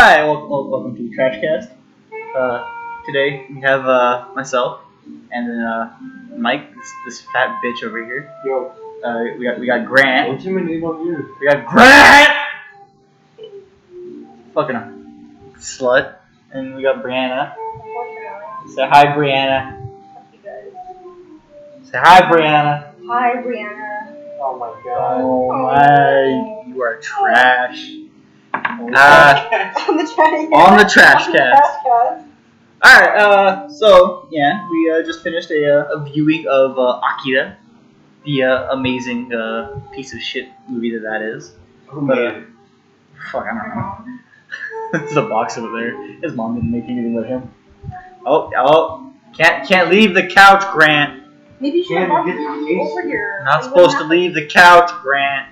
Hi, welcome to the Trash Cast. Today we have myself and then Mike, this fat bitch over here. Yo. We got Grant. What's your name on here? We got Grant. Fucking slut. And we got Brianna. Say hi, Brianna. Fuck you guys. Say hi, Brianna. Hi, Brianna. Oh my god. Oh my, you are trash. On the trash. On the Trash Cast. Alright, so, yeah, we just finished a viewing of Akira, the amazing piece of shit movie that is. Who made it? Fuck, I don't know. There's a box over there. His mom didn't make anything with him. Oh, can't leave the couch, Grant. Maybe you should have brought Get me the case. over here. Not supposed to leave the couch, Grant.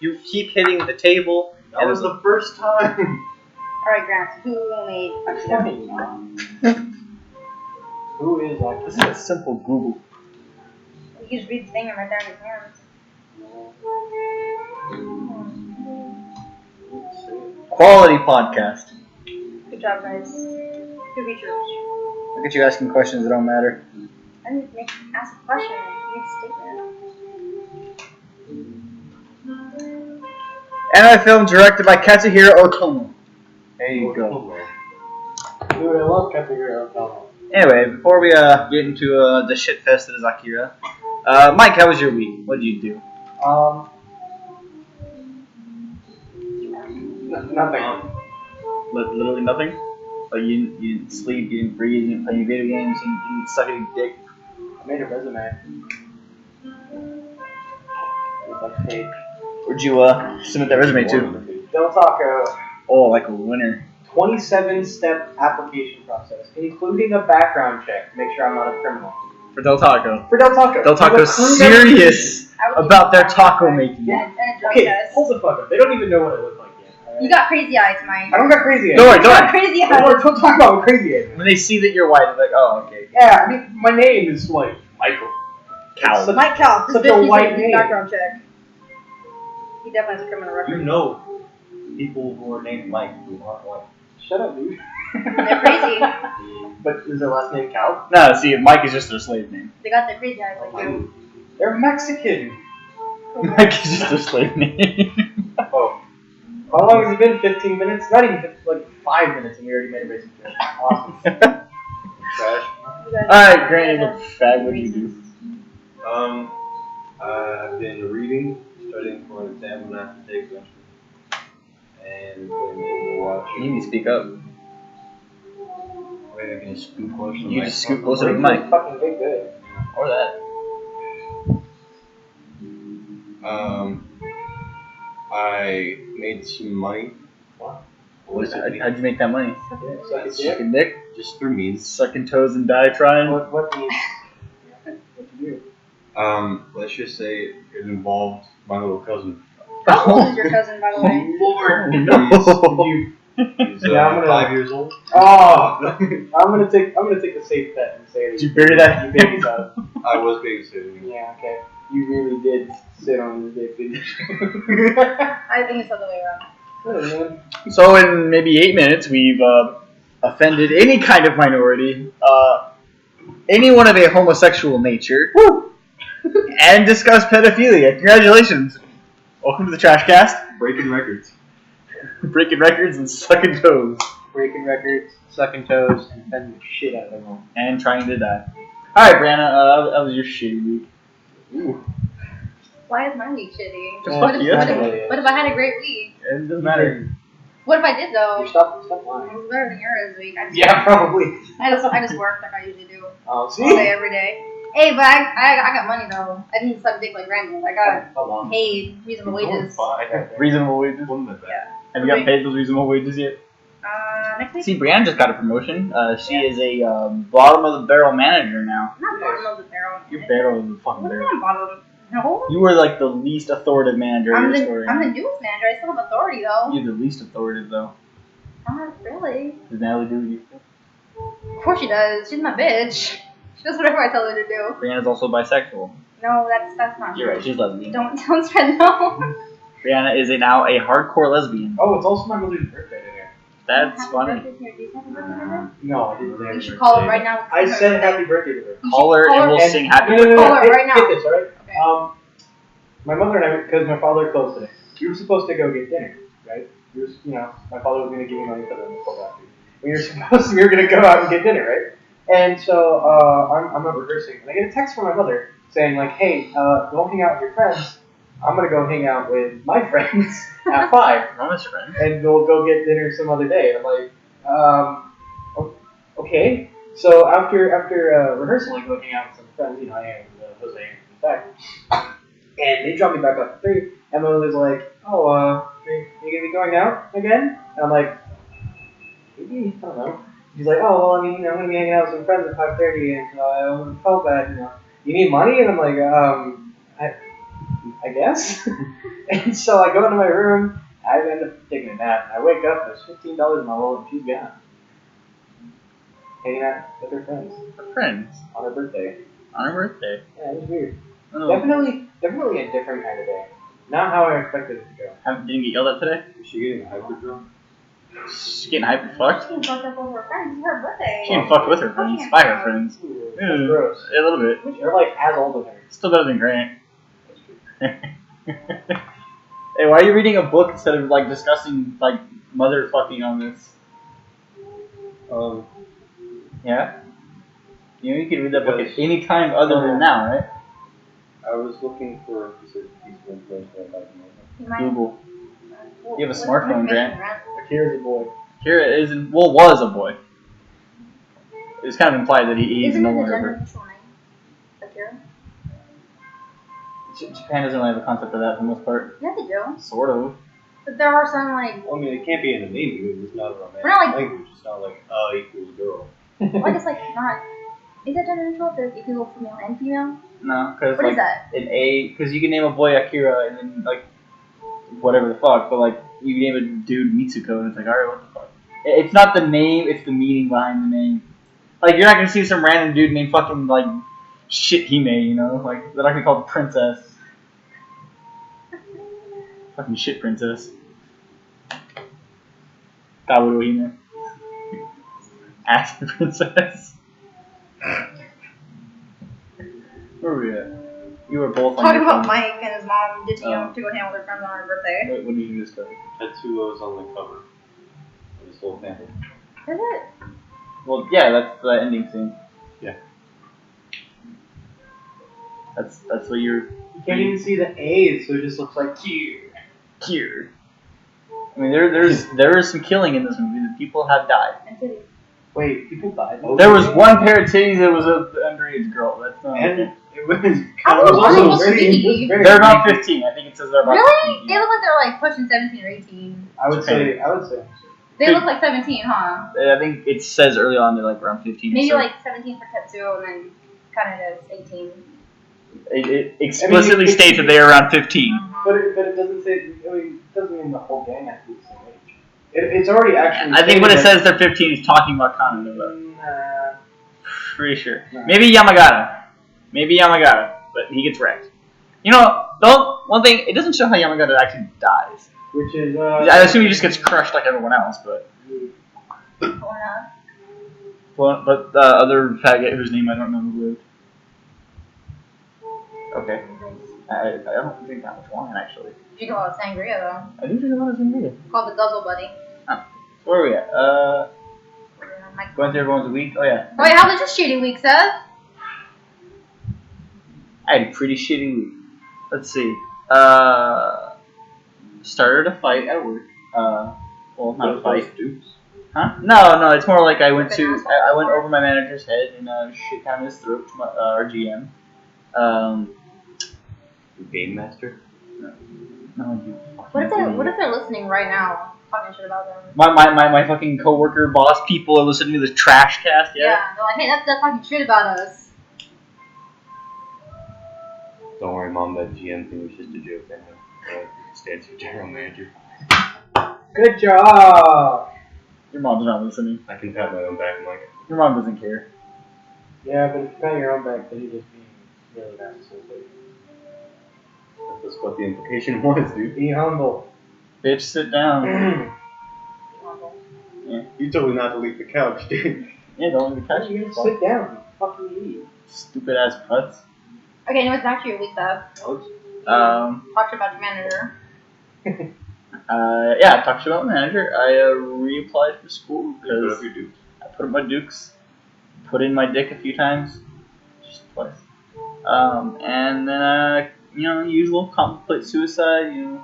You keep hitting the table. That was the first time. Alright, Grant, who made Akira? Who is that? This is a simple Google. You just read the thing right there in his hands. Quality podcast. Good job, guys. Good research. Look at you asking questions that don't matter. I didn't ask a question. Make a statement. Anime film directed by Katsuhiro Otomo. There you go. Dude, I love Katsuhiro Otomo. Anyway, before we get into the shit fest that is Akira, Mike, how was your week? What did you do? Nothing. Literally nothing? Like you didn't sleep, you didn't breathe, you didn't play any video games, you didn't suck any dick. I made a resume. Like page. Where'd you submit that resume to? Del Taco. Oh, like a winner. 27-step application process, including a background check to make sure I'm not a criminal. For Del Taco. For Del Taco. Del Taco's serious about their taco making. And a drug Okay, test. hold the fuck up. They don't even know what I look like yet. Alright? You got crazy eyes, Mike. I don't got crazy eyes. Don't You got worry. crazy eyes. Don't talk about crazy eyes. When they see that you're white, they're like, oh, okay. Yeah, I mean, my name is like Michael. Cal. Such- Mike Cal. Such this a bitch needs white a name. background check. He definitely has a criminal record. You know people who are named Mike who aren't white. Shut up, dude. They're crazy. But is their last name Cal? No, see, Mike is just their slave name. They got their crazy eyes like you. They're Mexican. Mike is just their slave name. Oh. How long has it been? 15 minutes? Not even 15, like 5 minutes and we already made a racing joke. Awesome. Trash. You guys- Alright, Grant, you look fat. What do you do? I've been reading, studying for an exam I'm gonna have to take next week, and playing Overwatch. You need to speak up. Wait, I can just scoot closer to the You mic. just scoot closer to the mic. Fucking big good. Or that. I made some money. How'd you make that money? Sucking dick? Just through means. Sucking toes and die trying? What means? What you do? Let's just say it involved my little cousin. How old is your cousin, by the way? Lord, No. he's Yeah, I'm gonna- 5 years old. Oh, I'm gonna take a safe bet and say Did you bury that? you babied up. I was babysitting. Yeah, okay. You really did sit on your dick, didn't I think it's the other way around. you? Man. So in maybe 8 minutes, we've offended any kind of minority, anyone of a homosexual nature, and discussed pedophilia. Congratulations. Welcome to the Trash Cast. Breaking records. Breaking records and sucking toes. Breaking records, sucking toes, and bending the shit out of them all. And trying to die. Alright, Brianna, how was your shitty week? Ooh. Why is my week shitty? Just What fuck if, you. what if I had a great week? It doesn't matter. What if I did though? Stop It lying. was better than yours this week. Yeah, probably. I just worked like I usually do Oh, all see? day every day. Hey, but I got money though. I didn't suck dick like Brandon. I got Hold on. paid reasonable wages. Reasonable wages? Have you got paid those reasonable wages yet? Next week. See, Brianna just got a promotion. She is a bottom of the barrel manager now. Not bottom of the barrel. You're barrel of the fucking What do you barrel. mean bottom of the no? You were like the least authoritative manager I'm in your the story. I'm the newest manager. I still have authority though. You're the least authoritative though. Not really. Does Natalie do what you do? Of course she does. She's my bitch. She does whatever I tell her to do. Brianna's also bisexual. No, that's not You're true. right, she's lesbian. Don't spread no. Brianna's Brianna is now a hardcore lesbian. Oh, it's also my mother's birthday today. That's Happy funny. birthday to her. Do you say happy birthday to her? No, I didn't say You happy should birthday. call her right now. I said happy birthday to her. You Call should her and we'll And- sing happy no, no, birthday. no, Call her get- right now. Get this, alright? Okay. My mother and I, because my father closed today, we were supposed to go get dinner, right? We were, my father was going to give me money for the full after. We were going to go out and get dinner, right? And so I'm not rehearsing, and I get a text from my mother saying like, "Hey, don't hang out with your friends. I'm going to go hang out with my friends at 5, Mama's friend. and we'll go get dinner some other day." And I'm like, okay. So after rehearsal, I go hang out with some friends. I hang out with Jose and Beck. And they drop me back up at 3, and my mother's like, "Oh, are you gonna be going out again?" And I'm like, "Maybe, I don't know." She's like, "Oh, well, I mean, I'm gonna be hanging out with some friends at 5:30, and I felt bad, You need money?" And I'm like, I guess. And so I go into my room, I end up taking a nap, and I wake up, there's $15 in my wallet, and she's gone. Hanging out with her friends Her friends. on her birthday. On her birthday. Yeah, it was weird. Oh. Definitely a different kind of day. Not how I expected it to go. Didn't get yelled at today? Is she getting hyper drunk? She's getting hyper fucked. She fucked up over her friends. It's her birthday. She getting fucked with her friends. By her friends. Ooh, Yeah. that's gross. A little bit. They're like as old as her. Still better than Grant. Hey, why are you reading a book instead of like discussing like motherfucking on this? Yeah? You can read that book at any time other than now, right? I was looking for a piece of information about the moment. You might. Google. Well, You have a what smartphone, information, Grant. Akira's a boy. Kira isn't, well, was a boy. It was kind of implied that he's Isn't no it the longer. gender neutral name? Akira? Japan doesn't really have a concept of that for the most part. Yeah, they do. Sort of. But there are some like, Well, I mean, it can't be in a name because it's not a romantic We're not like- language. It's not like equals girl. well, I guess like not. Is that gender neutral? If you go for male and female? No, because What like is that? because you can name a boy Akira and then like whatever the fuck, but like you can name a dude Mitsuko and it's like alright, what the fuck? It's not the name, it's the meaning behind the name. Like you're not gonna see some random dude named fucking like shit Hime, like they're not gonna call it princess. Fucking shit princess. Kaworu Hime. Ass princess. Where were we at? You were both on Talking your about phone. Mike and his mom ditching Oh. him to go hang out with her friends on her birthday. What did you just go? Tetsuo's on the cover of this whole family. Is it? Well, yeah, that's the ending scene. Yeah. That's what you're You can't even see the A's, so it just looks like Q. here. I mean, there is some killing in this movie. The people have died. And titties. Wait, people died. There was one pair of titties that was an underage girl. That's not. And Okay. it was. How it was old are also they very- supposed to be? very They're about creepy. 15. I think it says they're about Really? 15. They look like they're like pushing 17 or 18. I would say. They look like 17, huh? I think it says early on they're like around 15. Maybe so like 17 for Tetsuo and then kind of as 18. it explicitly it- states that they are around 15. But it doesn't say. I mean, it doesn't mean the whole gang has to be the same age. It's already actually. I think when it stated says they're 15, it's talking about Kananova. that- Pretty sure. Nah. Maybe Yamagata, but he gets wrecked. One thing, it doesn't show how Yamagata actually dies. which is. I assume he just gets crushed like everyone else, but Or not. but the other faggot whose name I don't know who lived. Okay, I don't drink that much wine actually. Drink a lot of sangria though. I do drink a lot of sangria. Called the Guzzle Buddy. So where are we at? Mike. Going through everyone's week. Oh yeah, Oh wait, how was your shitty week, Seth? I had a pretty shitty week. Let's see. Started a fight at work. Well, not a fight. Dukes. Huh? No. It's more like I went over my manager's head and shit down his throat to our GM. Game master. No, you What if fucking they're listening right now, talking shit about them? my fucking coworker, boss, people are listening to this trash cast. Yeah. They're like, hey, that's talking shit about us. Don't worry, Mom. That GM thing was just a joke. I know. Stands for general manager. Good job. Your mom's not listening. I can pat my own back, Mike. Your mom doesn't care. Yeah, but if you pat your own back, then you're just being really narcissistic. That's what the implication was, dude. Be humble. Bitch, sit down. You told me not to leave the couch, dude. Yeah, don't leave the couch. You gotta sit down, you fucking idiot. Stupid ass putts. Okay, anyways, back to your week though. Talked about your manager. Yeah, I talked to my manager. I reapplied for school Put up because your dukes. I put up my dukes, put in my dick a few times, just twice. And then usual contemplate suicide,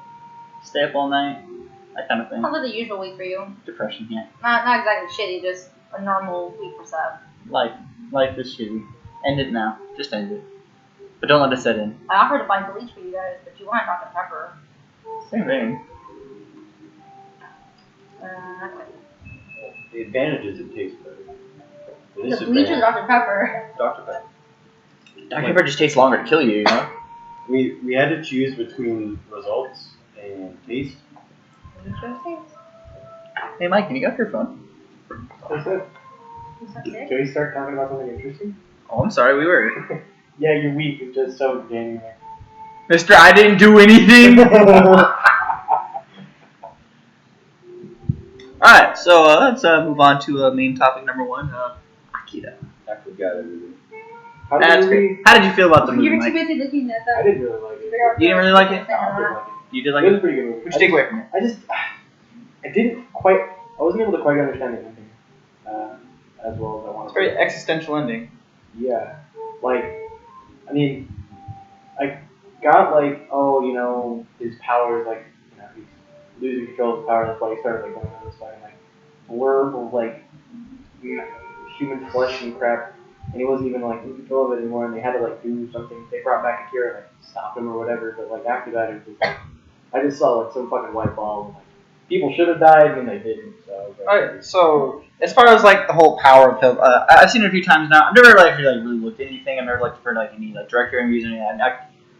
stay up all night, that kind of thing. Sounds like the usual week for you. Depression, yeah. Not exactly shitty, just a normal week for Seb. Life is shitty. End it now. Just end it. But don't let it set in. I offered to buy bleach for you guys, but you want Dr. Pepper. Same thing. The advantage is it tastes better. The bleach or Dr. Pepper? Dr. Pepper. Dr. Pepper just takes longer to kill you, We had to choose between results and taste. Interesting. Hey Mike, can you get off your phone? What's that? Can we start talking about something interesting? Oh, I'm sorry, we were. Yeah, your week is just so genuine. Mister, I didn't do anything! Alright, so let's move on to main topic number 1, Akira. I forgot everything. How did That's you great. How did you feel about the movie, You were too Mike? busy looking at I that. didn't really like it. You didn't really like it? No, I didn't like it. You did like It was it? a pretty good movie. What'd you take away from it? I wasn't able to quite understand the ending as well as I wanted. It's a very existential ending. Yeah. I mean, I got his powers, he's losing control of his power, that's why he started going into this fucking blurb of human flesh and crap, and he wasn't even in control of it anymore, and they had to do something. They brought back Akira and stopped him or whatever, but after that it was just I just saw some fucking white ball and people should have died and they didn't, so Alright, so as far as the whole power of film, I've seen it a few times now. I've never really looked at anything. I've never looked for any director interviews or anything.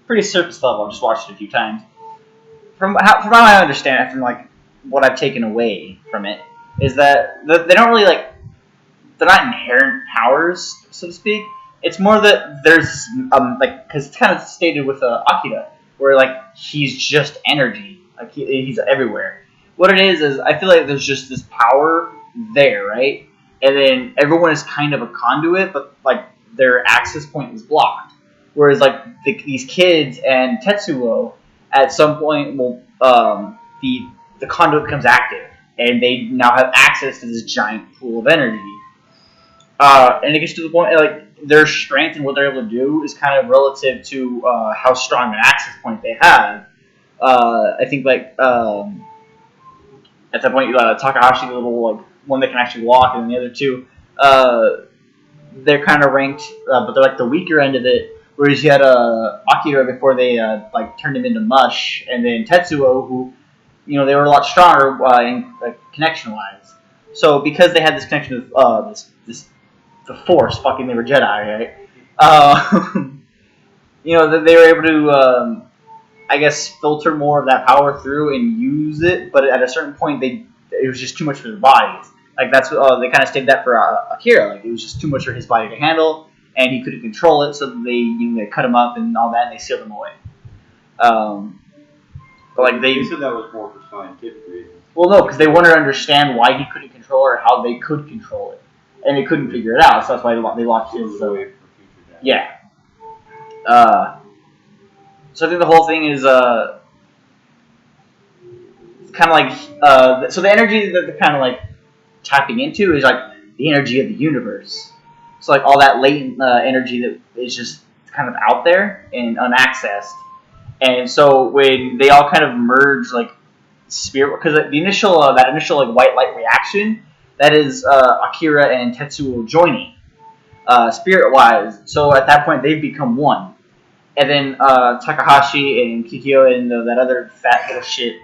Pretty surface level. I've just watched it a few times. From how I understand it, from what I've taken away from it, is that they don't really they're not inherent powers, so to speak. It's more that there's because it's kind of stated with Akira, where he's just energy, he's everywhere. What it is I feel like there's just this power there, right? And then everyone is kind of a conduit, but their access point is blocked. Whereas these kids and Tetsuo, at some point, the conduit becomes active, and they now have access to this giant pool of energy. And it gets to the point their strength and what they're able to do is kind of relative to how strong an access point they have. I think at that point, Takahashi, the little one that can actually walk, and the other two, they're kind of ranked, but they're the weaker end of it. Whereas you had Akira before they turned him into mush, and then Tetsuo, who they were a lot stronger in connection wise. So because they had this connection with the Force, they were Jedi, right? They were able to. I guess filter more of that power through and use it, but at a certain point, it was just too much for their bodies. That's what they kind of stated that for Akira. It was just too much for his body to handle, and he couldn't control it, so they cut him up and all that, and they sealed him away. But They said that was more for scientific reasons. well, no, because they wanted to understand why he couldn't control it or how they could control it, and they couldn't figure it out. So that's why they locked his. Away for future damage. Yeah. So I think the whole thing is kind of so the energy that they're kind of tapping into is the energy of the universe. So all that latent energy that is just kind of out there and unaccessed. And so when they all kind of merge spirit, because the initial white light reaction, that is Akira and Tetsuo joining spirit wise. So at that point they've become one. And then Takahashi and Kikyo and that other fat little shit.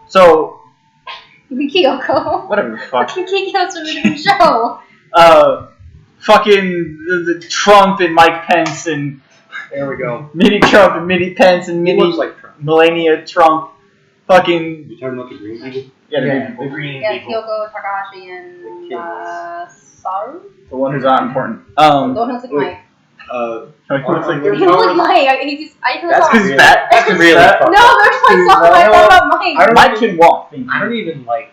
So Kyoko. whatever the fuck. Kiko's from a different show. Fucking the Trump and Mike Pence and There we go. Mini Trump and Mini Pence and He Mini looks like Trump. Melania Trump. Fucking You talking about the green people? the green Yeah, people. Kyoko, Takahashi, and Saru. The one who's not important. The one who looks like Mike. He looks like There's He looks like Mike. I just That's saw. because he's fat. That's That's really fat. fucked No, there's like something I thought about Mike. I don't Mike can walk. Thank I you. don't even like.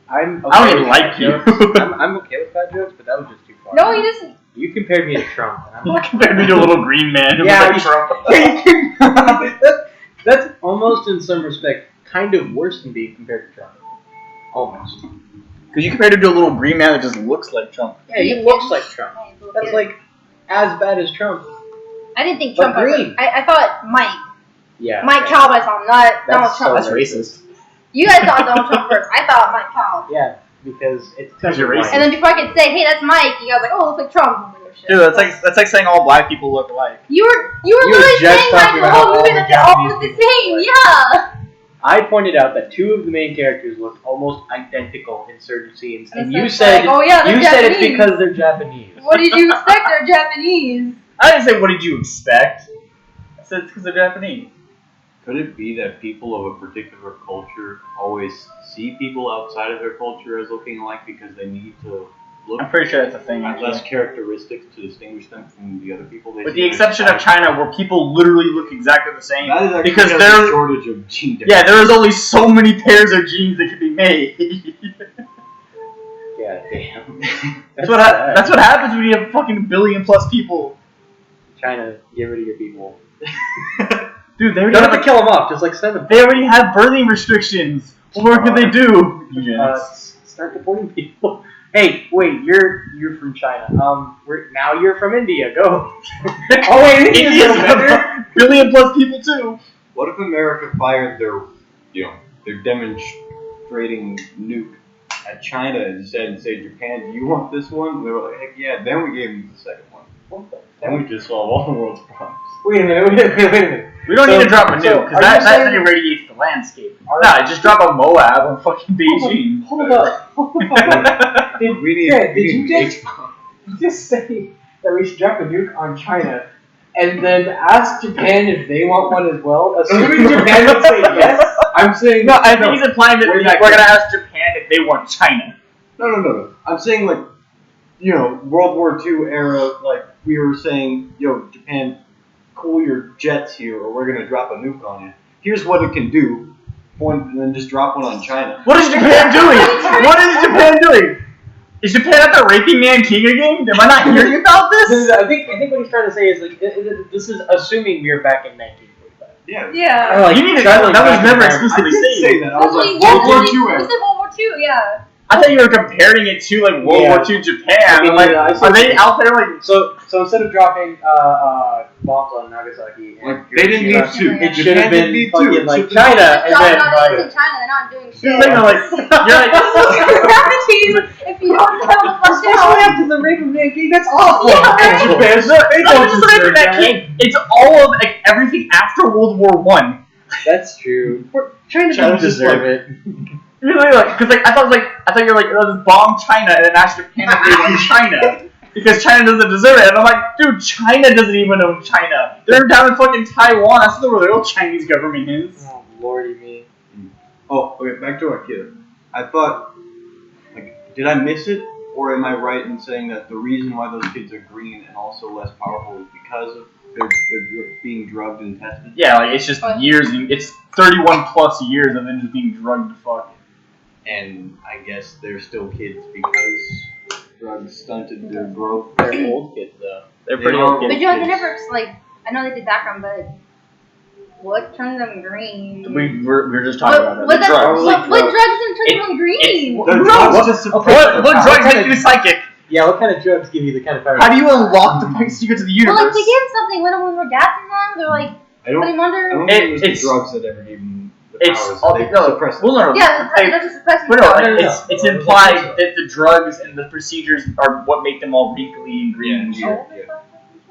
I'm. I don't okay even with like fat you. jokes. I'm okay with fat jokes, but that was just too far. No, he doesn't. You compared me to Trump. And I'm You like, compared me to a little green man who Yeah, was like you- Trump. that's almost in some respect kind of worse than being compared to Trump. Almost. Because you compared him to a little green man that just looks like Trump. Yeah, he looks like Trump. Hey, little That's kid. like as bad as Trump. I didn't think but Trump. green. I thought Mike. Yeah. Mike Cal I saw, not Donald That's Trump. so racist. You guys thought Donald Trump first. I thought Mike Cal. Yeah, because it's Because you're white. racist. And then before I could say, hey, that's Mike, you guys were like, oh, it looks like Trump. I'm like, oh, shit. Dude, that's like saying all black people look alike. You were You were literally just saying like talking the about whole all movie the that they all Japanese look the people same. look Yeah. I pointed out that two of the main characters looked almost identical in certain scenes, and you it's said like, oh yeah, they're you said it's Japanese. because they're Japanese. What did you expect? They're Japanese. I didn't say what did you expect. I said it's because they're Japanese. Could it be that people of a particular culture always see people outside of their culture as looking alike because they need to look I'm pretty sure that's a thing. at Actually. less characteristics to distinguish them from the other people they With see? the exception of China, where people literally look exactly the same. That is actually because a there- shortage of gene Yeah, there is only so many pairs of genes that can be made. Yeah, damn. that's what happens when you have fucking billion plus people. China, get rid of your people. Dude, they You already don't have have to kill them off, just like 7. They already have birthing restrictions. What more can they do? Start deporting people. Hey, wait, you're from China. Now you're from India. Go. Oh wait, India's India's better. got billion plus people too. What if America fired their demonstrating nuke at China instead and say, Japan, do you want this one? And they were like, heck yeah. Then we gave them the second one. What the Then we just solve all the world's problems. Wait a minute. We don't So- need to drop a so nuke because are that you saying- irradiates the landscape. Are- Nah, just drop a Moab on fucking Beijing. Hold up. Did, We need, Grant, we did you need just say that we should drop a nuke on China and then ask Japan if they want one as well? Assuming Japan would say yes, I'm saying No, I think he's implying that We're we're not gonna ask Japan if they want China. No. I'm saying like, World War II era, like we were saying, Japan, cool your jets here, or we're gonna drop a nuke on you. Here's what it can do. And then just drop one on China. What is Japan doing? What is Japan doing? Is Japan out there raping Nanking again? Am I not hearing about this? I think what he's trying to say is like this is assuming we're back in 1945. Yeah. Yeah. Like, You need to. traveling That was back never in time. explicitly I did say stated. that. I was That's like, what World War II you era. said World War II, yeah. I thought you were comparing it to like World Yeah. War II Japan. Okay, I'm like, yeah, I see are what they you mean. out there like? So instead of dropping bombs on Nagasaki, and Like, they didn't need to. It should Japan have been didn't need fucking to. like It should China, have and It's then not like, in China, they're not doing shit. You're like, Gravity, if you don't have a fucking especially after the rape of Nanking, that's awful. Yeah, right? Japan's not They don't just like deserve that that. king. It's all of like everything after World War One. That's true. China doesn't China's just deserve like- it. Really, like, because I thought you were like, let's bomb China and then ask Japan if they want China because China doesn't deserve it. And I'm like, dude, China doesn't even own China. They're down in fucking Taiwan. That's where the real Chinese government is. Oh lordy me. Oh, okay, back to Akira. I thought, like, did I miss it? Or am I right in saying that the reason why those kids are green and also less powerful is because of they're being drugged and tested? Yeah, like it's just years. It's 31 plus years of them just being drugged to fuck. And I guess they're still kids because drugs stunted their growth. They're old kids though. They're They pretty are old kids. But you know, they never, like, I know they did background, but what turned them green? We were just talking about What that. The drugs. what drugs turned them green? They're Drugs. drugs to suppress What their drugs power. make you psychic? Yeah, what kind of drugs give you the kind of power? How do you unlock the fucking secrets of the Well, like, universe? they gave him something when we were gassing them, they're like, I don't put him under. think it was the It's- drugs that ever gave them the It's powers. all They no, suppressed well, no, Yeah, Hey, they're just suppressing but no, stuff. like, it's implied that the drugs and the procedures are what make them all wrinkly and green and Yeah, shit. yeah.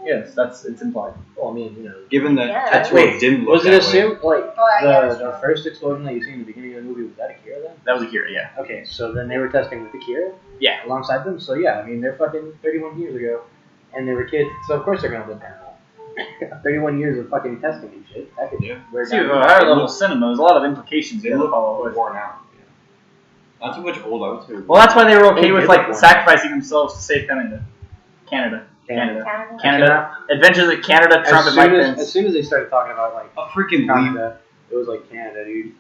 Yes, it's implied. Well, I mean, you know. Given that Yeah. Tetsuo Wait, didn't look was it that assumed like Oh, yeah, the that's true. first explosion that you see in the beginning of the movie was that Akira then? That was Akira, yeah. Okay, so then they were testing with Akira? Yeah. Alongside them? So yeah, I mean they're fucking 31 years ago and they were kids, so of course they're gonna live down. 31 years of fucking testing and shit. That could Yeah. wear See, down. with a higher level cinema, there's a lot of implications They you gotta look follow with. worn out. Yeah. Not too much old, I would say. Well, that's why they were okay They with did like look worn sacrificing themselves to save Canada. Canada. Canada. Canada. Adventures in Canada. Trump and Mike Pence. As soon as they started talking about like A freaking leap. Canada, it was like Canada, dude.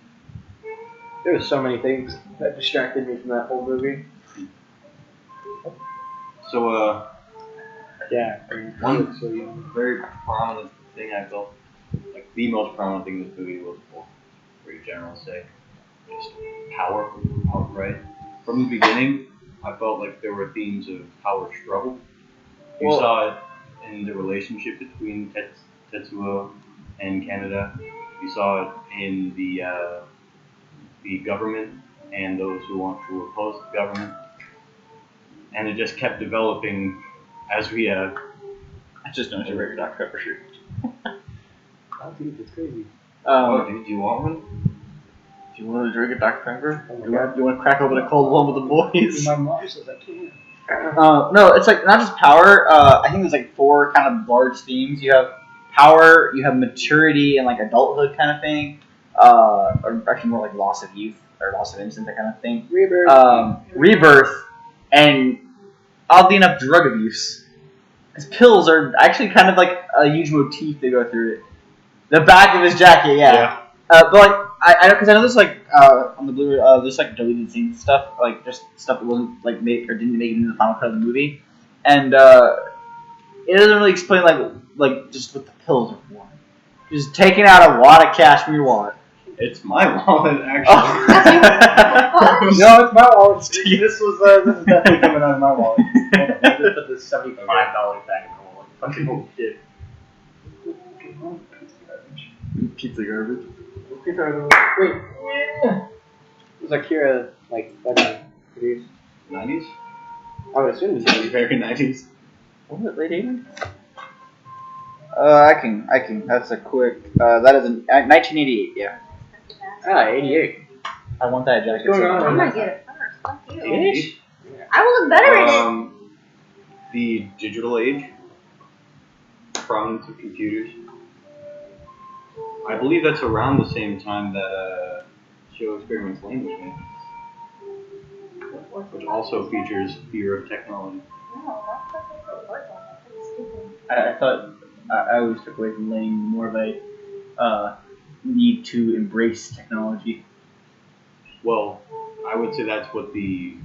There was so many things that distracted me from that whole movie. So, Yeah. one very prominent thing I felt, like the most prominent thing in this movie was, well, pretty general say, just power outright. From the beginning, I felt like there were themes of power struggle. You Well- saw it in the relationship between Tetsuo and Canada. You saw it in the government and those who want to oppose the government. And it just kept developing as we I just noticed your regular Dr. Pepper shirt. Oh, dude, that's crazy. do you want one? Do you want to drink a Dr. Pepper? Oh my You want to crack open a cold one with the boys? My mom says I can't. No, it's like not just power. I think there's like 4 kind of large themes. You have power, you have maturity and like adulthood kind of thing, or actually more like loss of youth or loss of innocence, that kind of thing. Rebirth. Rebirth, and oddly enough, drug abuse. Because pills are actually kind of like a huge motif they go through it. The back of his jacket, yeah. But like I know because I know there's like on the Blu-ray there's like deleted scenes and stuff, like just stuff that wasn't like made or didn't make it into the final cut of the movie, and it doesn't really explain like just what the pills are for. Just taking out a wad of cash from your wallet. It's my wallet, actually. No, it's my wallet. This is definitely coming out of my wallet. Hold on, I just put this $75 back in my wallet. Fucking holy shit. Pizza garbage. Wait. Was Akira like produced? 90s? I would assume it's Very 90s. Was it late 80s? I can. That's a quick. That is 1988. Yeah. 88. I want that jacket. What's going on? I'm gonna get it first. Fuck you. 88? I will look better in it. The digital age, prominence of computers. I believe that's around the same time that Show Experiments Lane was made, which also features fear of technology. No, that's what they put words on it. That's stupid. I thought I always took away from Lane more of a need to embrace technology. Well, I would say that's what the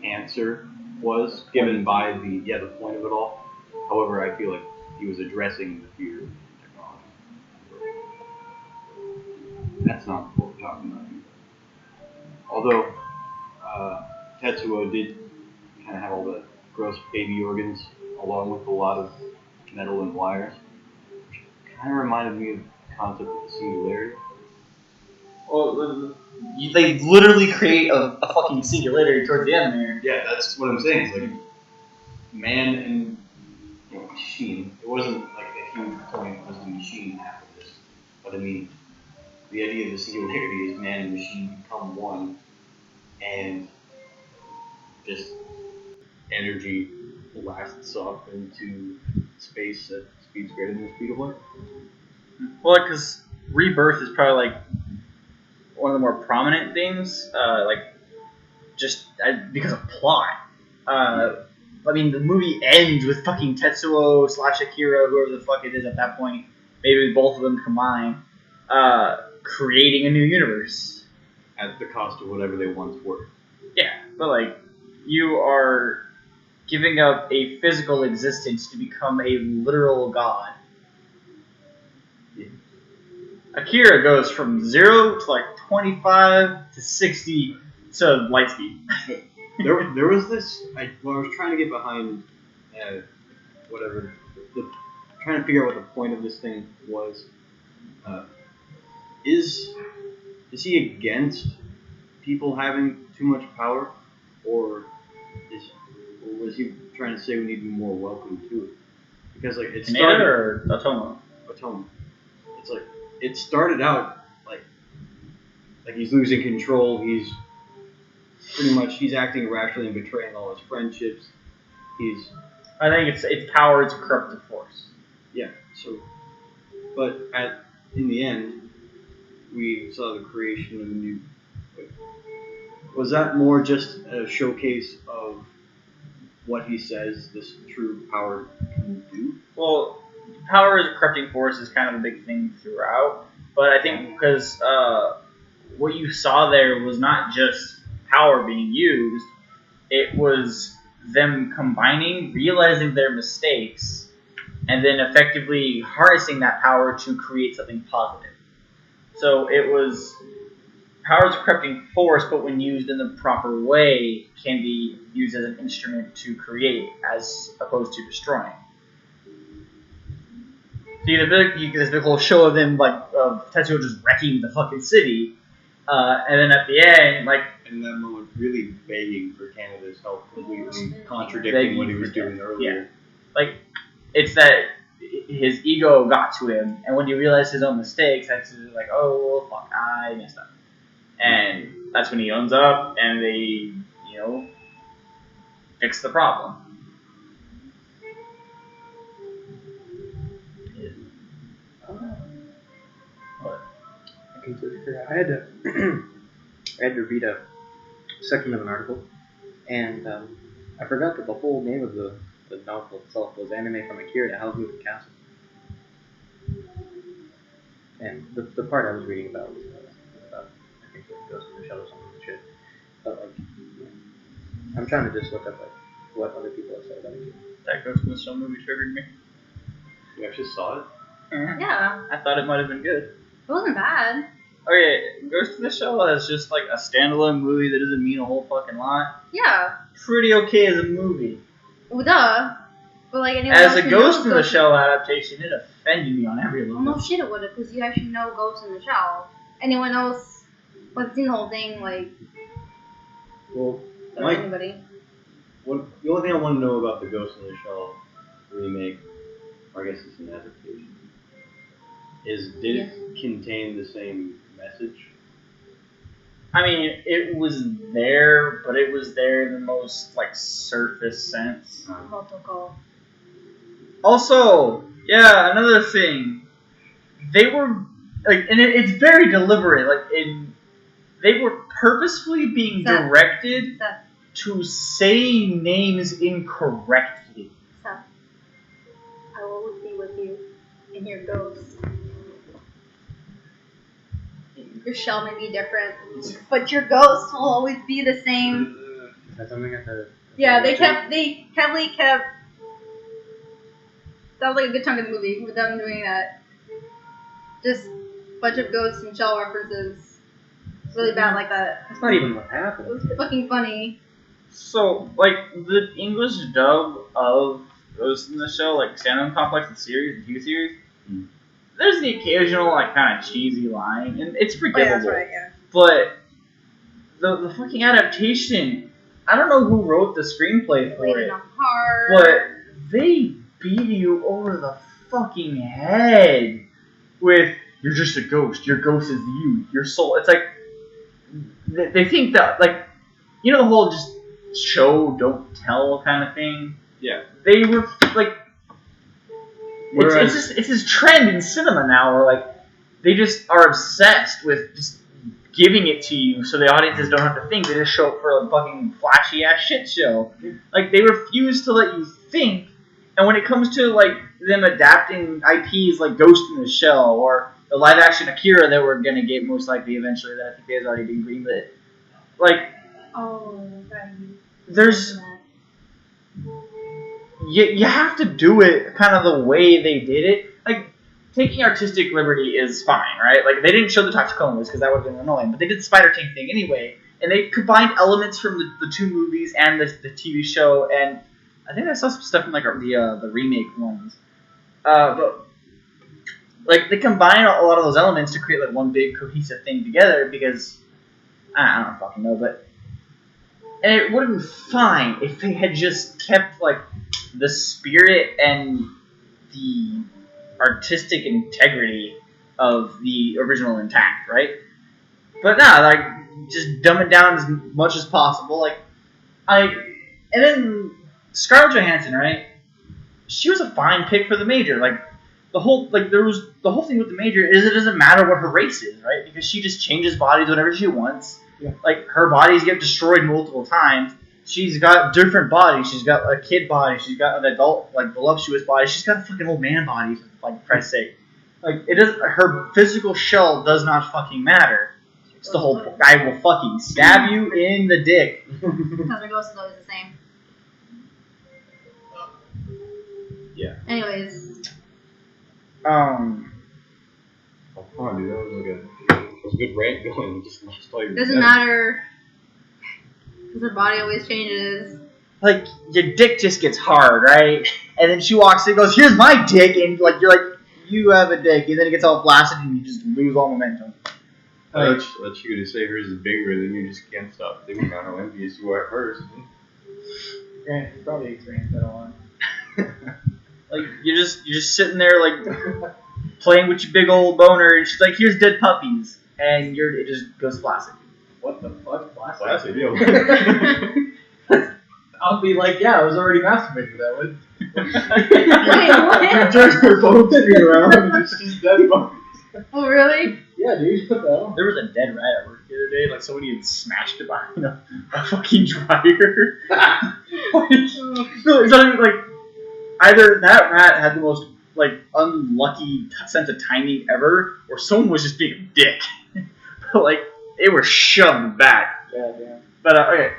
answer was given by the point of it all. However, I feel like he was addressing the fear of technology. That's not what we're talking about here. Although Tetsuo did kind of have all the gross baby organs along with a lot of metal and wires, which kind of reminded me of the concept of the singularity. Well, they literally create a fucking singularity towards the end there. Yeah, that's what I'm saying. It's like man and machine. It wasn't like a huge point was the machine after this. But I mean, the idea of the singularity is man and machine become one, and just energy blasts off into space at speeds greater than the speed of light. Well, because Rebirth is probably like one of the more prominent things, just because of plot. I mean, the movie ends with fucking Tetsuo / Akira, whoever the fuck it is at that point, maybe both of them combined, creating a new universe. At the cost of whatever they once were. Yeah, but like, you are giving up a physical existence to become a literal god. Yeah. Akira goes from 0 to like 25 to 60 to light speed. There was this. I was trying to get behind, trying to figure out what the point of this thing was. Is he against people having too much power, or was he trying to say we need to be more welcome to it? Because like it Kaneda started or Otomo? Otomo. It's like it started out like he's losing control. He's acting irrationally and betraying all his friendships. I think it's power, it's a corruptive force. Yeah. So, but in the end, we saw the creation of a new. Was that more just a showcase of what he says this true power can do? Well, power as a corrupting force is kind of a big thing throughout, but I think because what you saw there was not just power being used, it was them combining, realizing their mistakes, and then effectively harnessing that power to create something positive. So it was power as a corrupting force, but when used in the proper way, can be used as an instrument to create as opposed to destroying. So you get this big whole show of them, like, of Tetsuo just wrecking the fucking city, and then at the end, like, In that moment, really begging for Canada's help, completely Begging contradicting what he was for doing earlier. like, it's that his ego got to him, and when he realized his own mistakes, that's like, oh, fuck, I messed up. And that's when he owns up, and they, fix the problem. What? I completely forgot. I had to read a section of an article, and I forgot that the whole name of the novel itself was Anime from Akira to Howl's Moving Castle. And the part I was reading about was about, I think, like Ghost in the Shell or something and shit. But like, I'm trying to just look up like what other people have said about it. That Ghost in the Shell movie triggered me. You actually saw it? Yeah, I thought it might have been good. it wasn't bad. Okay, Ghost in the Shell is just like a standalone movie that doesn't mean a whole fucking lot. Yeah, Pretty okay as a movie. well, duh. But like anyone As else a who Ghost knows in the Shell adaptation, it offended me on every well, level. no shit it would have, because you actually know Ghost in the Shell. Anyone else what's seen the whole thing, like, Well, or Mike, anybody. the only thing I want to know about the Ghost in the Shell remake, or I guess it's an adaptation, is did it contain the same message? I mean, it was there, but it was there in the most, like, surface sense. Protocol. Also, yeah, another thing. They were, like, and it's very deliberate, like, they were purposefully being Seth. directed Seth. to say names incorrectly. Seth. I will always be with you in your ghost. Your shell may be different, but your ghost will always be the same. Is that something I heard? Yeah, they heavily kept. That was like a good chunk of the movie with them doing that. Just a bunch of ghosts and shell references. It's really bad like that. That's not even what It happened. was fucking funny. So, like, the English dub of Ghost in the Shell, like, Standalone Complex, the series, the TV series, there's the occasional, like, kind of cheesy line, and it's forgivable. yeah. But the fucking adaptation, I don't know who wrote the screenplay for Laid it, enough hard. but they beat you over the fucking head with, you're just a ghost, your ghost is you, your soul. It's like, they think that, like, you know the whole just show, don't tell kind of thing? Yeah. They were, like, it's this trend in cinema now where, like, they just are obsessed with just giving it to you so the audiences don't have to think. They just show up for a fucking flashy ass shit show. Like, they refuse to let you think. And when it comes to, like, them adapting IPs like Ghost in the Shell or the live action Akira that we're gonna get most likely eventually, that I think has already been greenlit, like, Oh, right. there's you have to do it kind of the way they did it. Like, taking artistic liberty is fine, right? Like, they didn't show the Toxicolomas because that would have been annoying, but they did the Spider Tank thing anyway, and they combined elements from the two movies and the TV show, and I think I saw some stuff from, like, the remake ones. But, like, they combine a lot of those elements to create, like, one big cohesive thing together because, I don't fucking know, but, and it would have been fine if they had just kept, like, the spirit and the artistic integrity of the original intact, right? But nah, like, just dumb it down as much as possible. Like, and then Scarlett Johansson, right? She was a fine pick for the Major. Like, the whole thing with the Major is it doesn't matter what her race is, right? Because she just changes bodies whenever she wants. Yeah. Like, her bodies get destroyed multiple times. she's got different bodies. She's got a kid body. She's got an adult, like voluptuous body. She's got a fucking old man body, for like Christ's sake. Like it does. Her physical shell does not fucking matter. It's the whole guy will fucking stab you in the dick. Because her ghost is always the same. Yeah. Anyways, Oh, come on, dude. That was a good rant going. Just lost all your. doesn't matter. Because her body always changes. Like your dick just gets hard, right? And then she walks in and goes, "Here's my dick," and like you're like, "You have a dick," and then it gets all blasted and you just lose all momentum. That's you to say hers is bigger, then you just can't stop thinking about how envious you were at first. Grant, you probably experienced that a lot. Like you're just sitting there like playing with your big old boner, and she's like, "Here's dead puppies," and it just goes flaccid. What the fuck? Classic, yo. I'll be like, yeah, I was already masturbating with that one. Wait, what? You turn your phone screen around and it's just dead bodies. Oh, really? Yeah, dude, what the hell? There was a dead rat at work the other day. Like somebody had smashed it behind a fucking dryer. Like, no, it's not even like either that rat had the most like unlucky sense of timing ever, or someone was just being a dick. But like they were shoved back. Yeah, damn. But okay,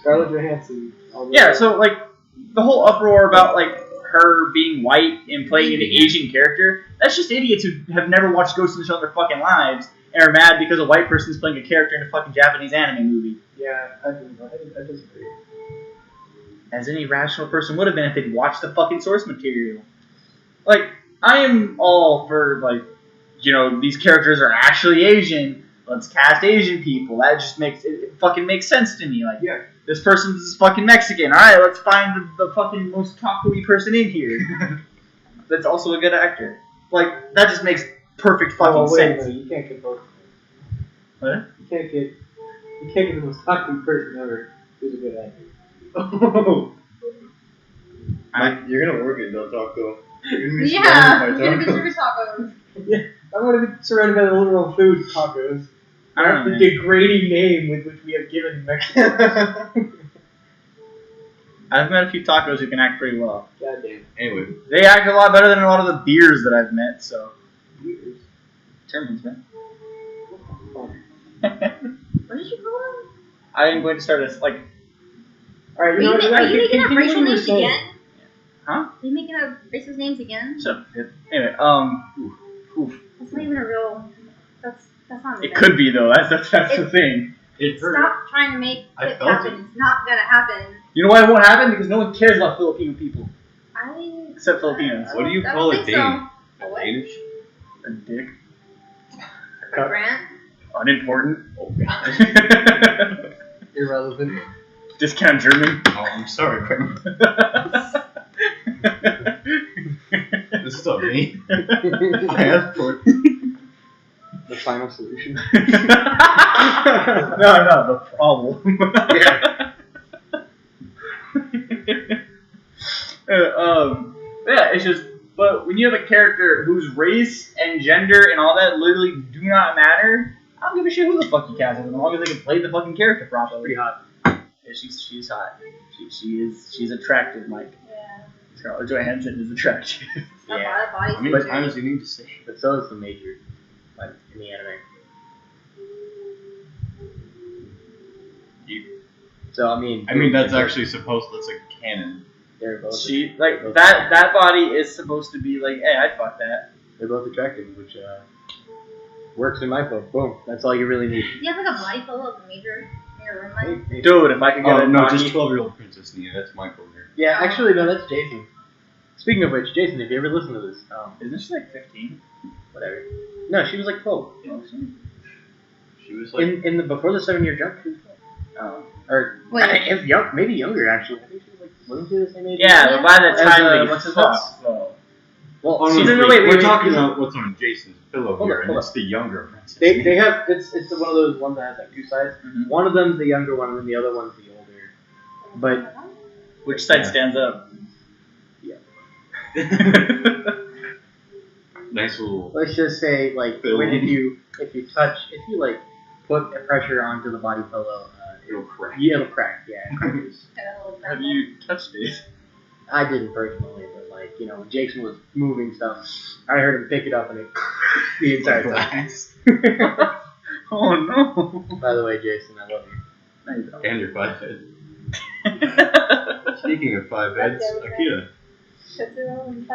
Scarlett Johansson. yeah. So like the whole uproar about like her being white and playing an Asian character, that's just idiots who have never watched Ghost in the Shell in their fucking lives and are mad because a white person's playing a character in a fucking Japanese anime movie. Yeah, I disagree. As any rational person would have been if they'd watched the fucking source material. Like, I am all for, like, you know, these characters are actually Asian. Let's cast Asian people. That just it fucking makes sense to me. Like, Yeah. this person's fucking Mexican. Alright, let's find the fucking most taco-y person in here. That's also a good actor. Like, that just makes perfect fucking Wait a sense. minute, you can't get both. What? You can't get the most toxic person ever who's a good actor. Oh. You're gonna work it, Del Taco. You're gonna be Yeah, surrounded you're by gonna be tacos. super tacos. Yeah, I'm gonna be surrounded by the literal food tacos. I don't know, The man. degrading name with which we have given Mexico. I've met a few tacos who can act pretty well. Goddamn. Anyway, They act a lot better than a lot of the beers that I've met, so. Termins, man. What did you call them? I am going to start a, like, Alright, Are you making up continue racial what you were names saying. again? Huh? Are you making up racist names again? shut up. Anyway, oof. That's not even a real. That's not. It could be, though. That's the thing. it hurt. Stop trying to make I it felt happen. it. It's not gonna happen. You know why it won't happen? Because no one cares about Filipino people. Except I Filipinos. What do you I call don't a think Dane? so. A what? Danish? A dick. Grant? Unimportant. Oh god. Irrelevant. Discount German. Oh, I'm sorry, Kramer. This is on me. I asked for it. The final solution. No, the problem. Yeah, it's just, but when you have a character whose race and gender and all that literally do not matter, I don't give a shit who the fuck you cast as long as they can play the fucking character properly. Pretty hot. Yeah, she's hot. She's attractive, Mike. Yeah. Scarlett Johansson is attractive. Yeah. Body How many features. times do you need to say? But so is the major, like in the anime. So I mean, That's actually supposed. That's a canon. they're both She like that body is supposed to be like, hey, I'd fuck that. they're both attractive, which works in my book. Boom. That's all you really need. Do you have like a body photo of the major in your room? Like? Dude, if I could get Oh a no, Nagi- just 12-year-old Princess Nia. That's Michael here. Yeah, actually, no, that's Jason. Speaking of which, Jason, if you ever listen to this, Isn't she like 15? whatever. No, she was like 12. She was like. In the before the 7-year jump, she was 12. Or Wait. maybe younger actually. I think she was like wasn't she the same age? Yeah, but by that As, time, what's his fuck, so. Well, Oh, See, no, no, wait, we're wait, talking wait. about what's on Jason's pillow Hold here, up, and hold it's the younger Princess. they Nia. have it's one of those ones that has like two sides. Mhm. One of them's the younger one, and then the other one's the older. But Which side Yeah. stands up? Nice little. let's just say like Film. if you like put a pressure onto the body pillow, It'll crack. Yeah, it'll crack. Yeah. Have you touched it? I didn't personally, but like when Jason was moving stuff, I heard him pick it up and it the entire time. Oh no! By the way, Jason, I love you. No, you don't. And your 5 heads. Speaking of 5 heads, Akira.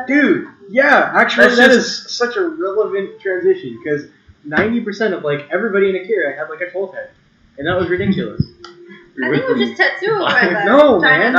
Dude, yeah, actually, That's that just- is such a relevant transition because 90% of like everybody in Akira had like a 12 head, and that was ridiculous. I think it was just Tetsuo by that No, time. man.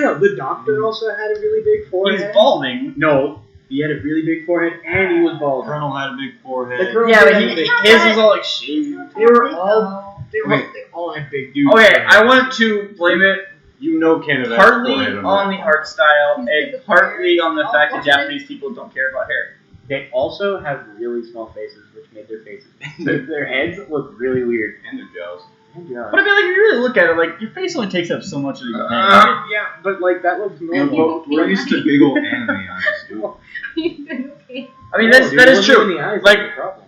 No. The doctor also had a really big forehead. He's balding. No, he had a really big forehead and he was bald. Colonel had a big The forehead. Colonel Yeah, but had a big- his was all like shaved. They were all Wait. they all had big dudes. Okay, I want to blame it You know Canada. partly has a forehead on the art style He's and good partly on the hair. fact that Oh, Japanese people don't care about hair. They also have really small faces, which made their faces, their heads look really weird. And their jaws. And yeah. But I mean, like, if you really look at it, like, your face only takes up so much of your head. Yeah, but like that looks Yeah, normal. but we're used to big old anime eyes, dude. I mean, that is true. Like,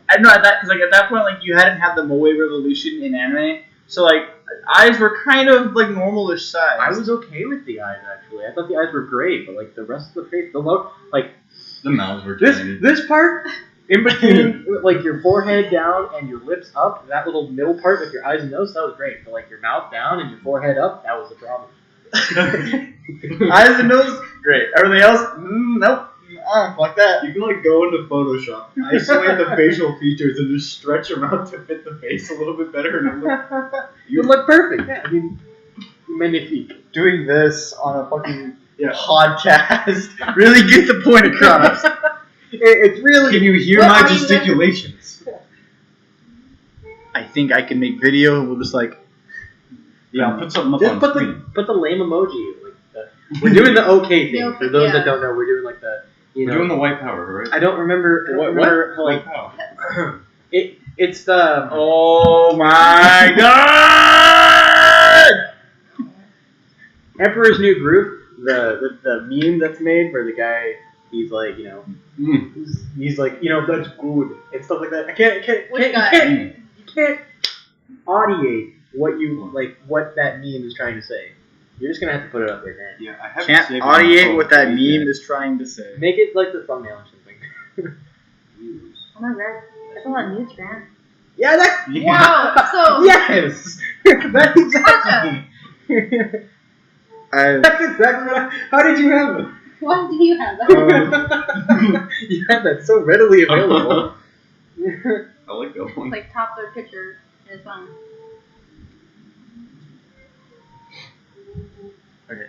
I know at that because like at that point, like you hadn't had the Moe revolution in anime, so like eyes were kind of like normalish size. I was okay with the eyes actually. I thought the eyes were great, but like the rest of the face, the look, like The mouths were this tiny. this part in between, like your forehead down and your lips up, that little middle part with your eyes and nose, that was great. But like your mouth down and your forehead up, that was the problem. Eyes and nose, great. Everything else, nope. Fuck that. You can like go into Photoshop, isolate the facial features, and just stretch them out to fit the face a little bit better. And it look, You look perfect. Yeah, I mean, magnifique. Doing this on a fucking Yeah. podcast really get the point across. It's really. Can you hear What my are you gonna- gesticulations? I think I can make video. We'll just like Yeah, I'll put something up Just on put screen. the lame emoji. Like we're doing the okay thing. Yeah, For those yeah. that don't know, we're doing like the We're doing the white power, right? I don't remember. How, White like power. it's the oh my god! Emperor's New Groove. The meme that's made where the guy he's like he's like that's good and stuff like that. I can't Which guy? you can't audiate what you like what that meme is trying to say. You're just gonna have to put it up there, man. Yeah, I have Can't audiate what that meme is trying to say. Make it like the thumbnail or something. Oh my god, that's a lot of news, man. Yeah, that's Wow, so yes. That's exactly. That's exactly what how did you have it? why do you have that? You had that so readily available. I like that one. Like top third picture in his phone. Okay.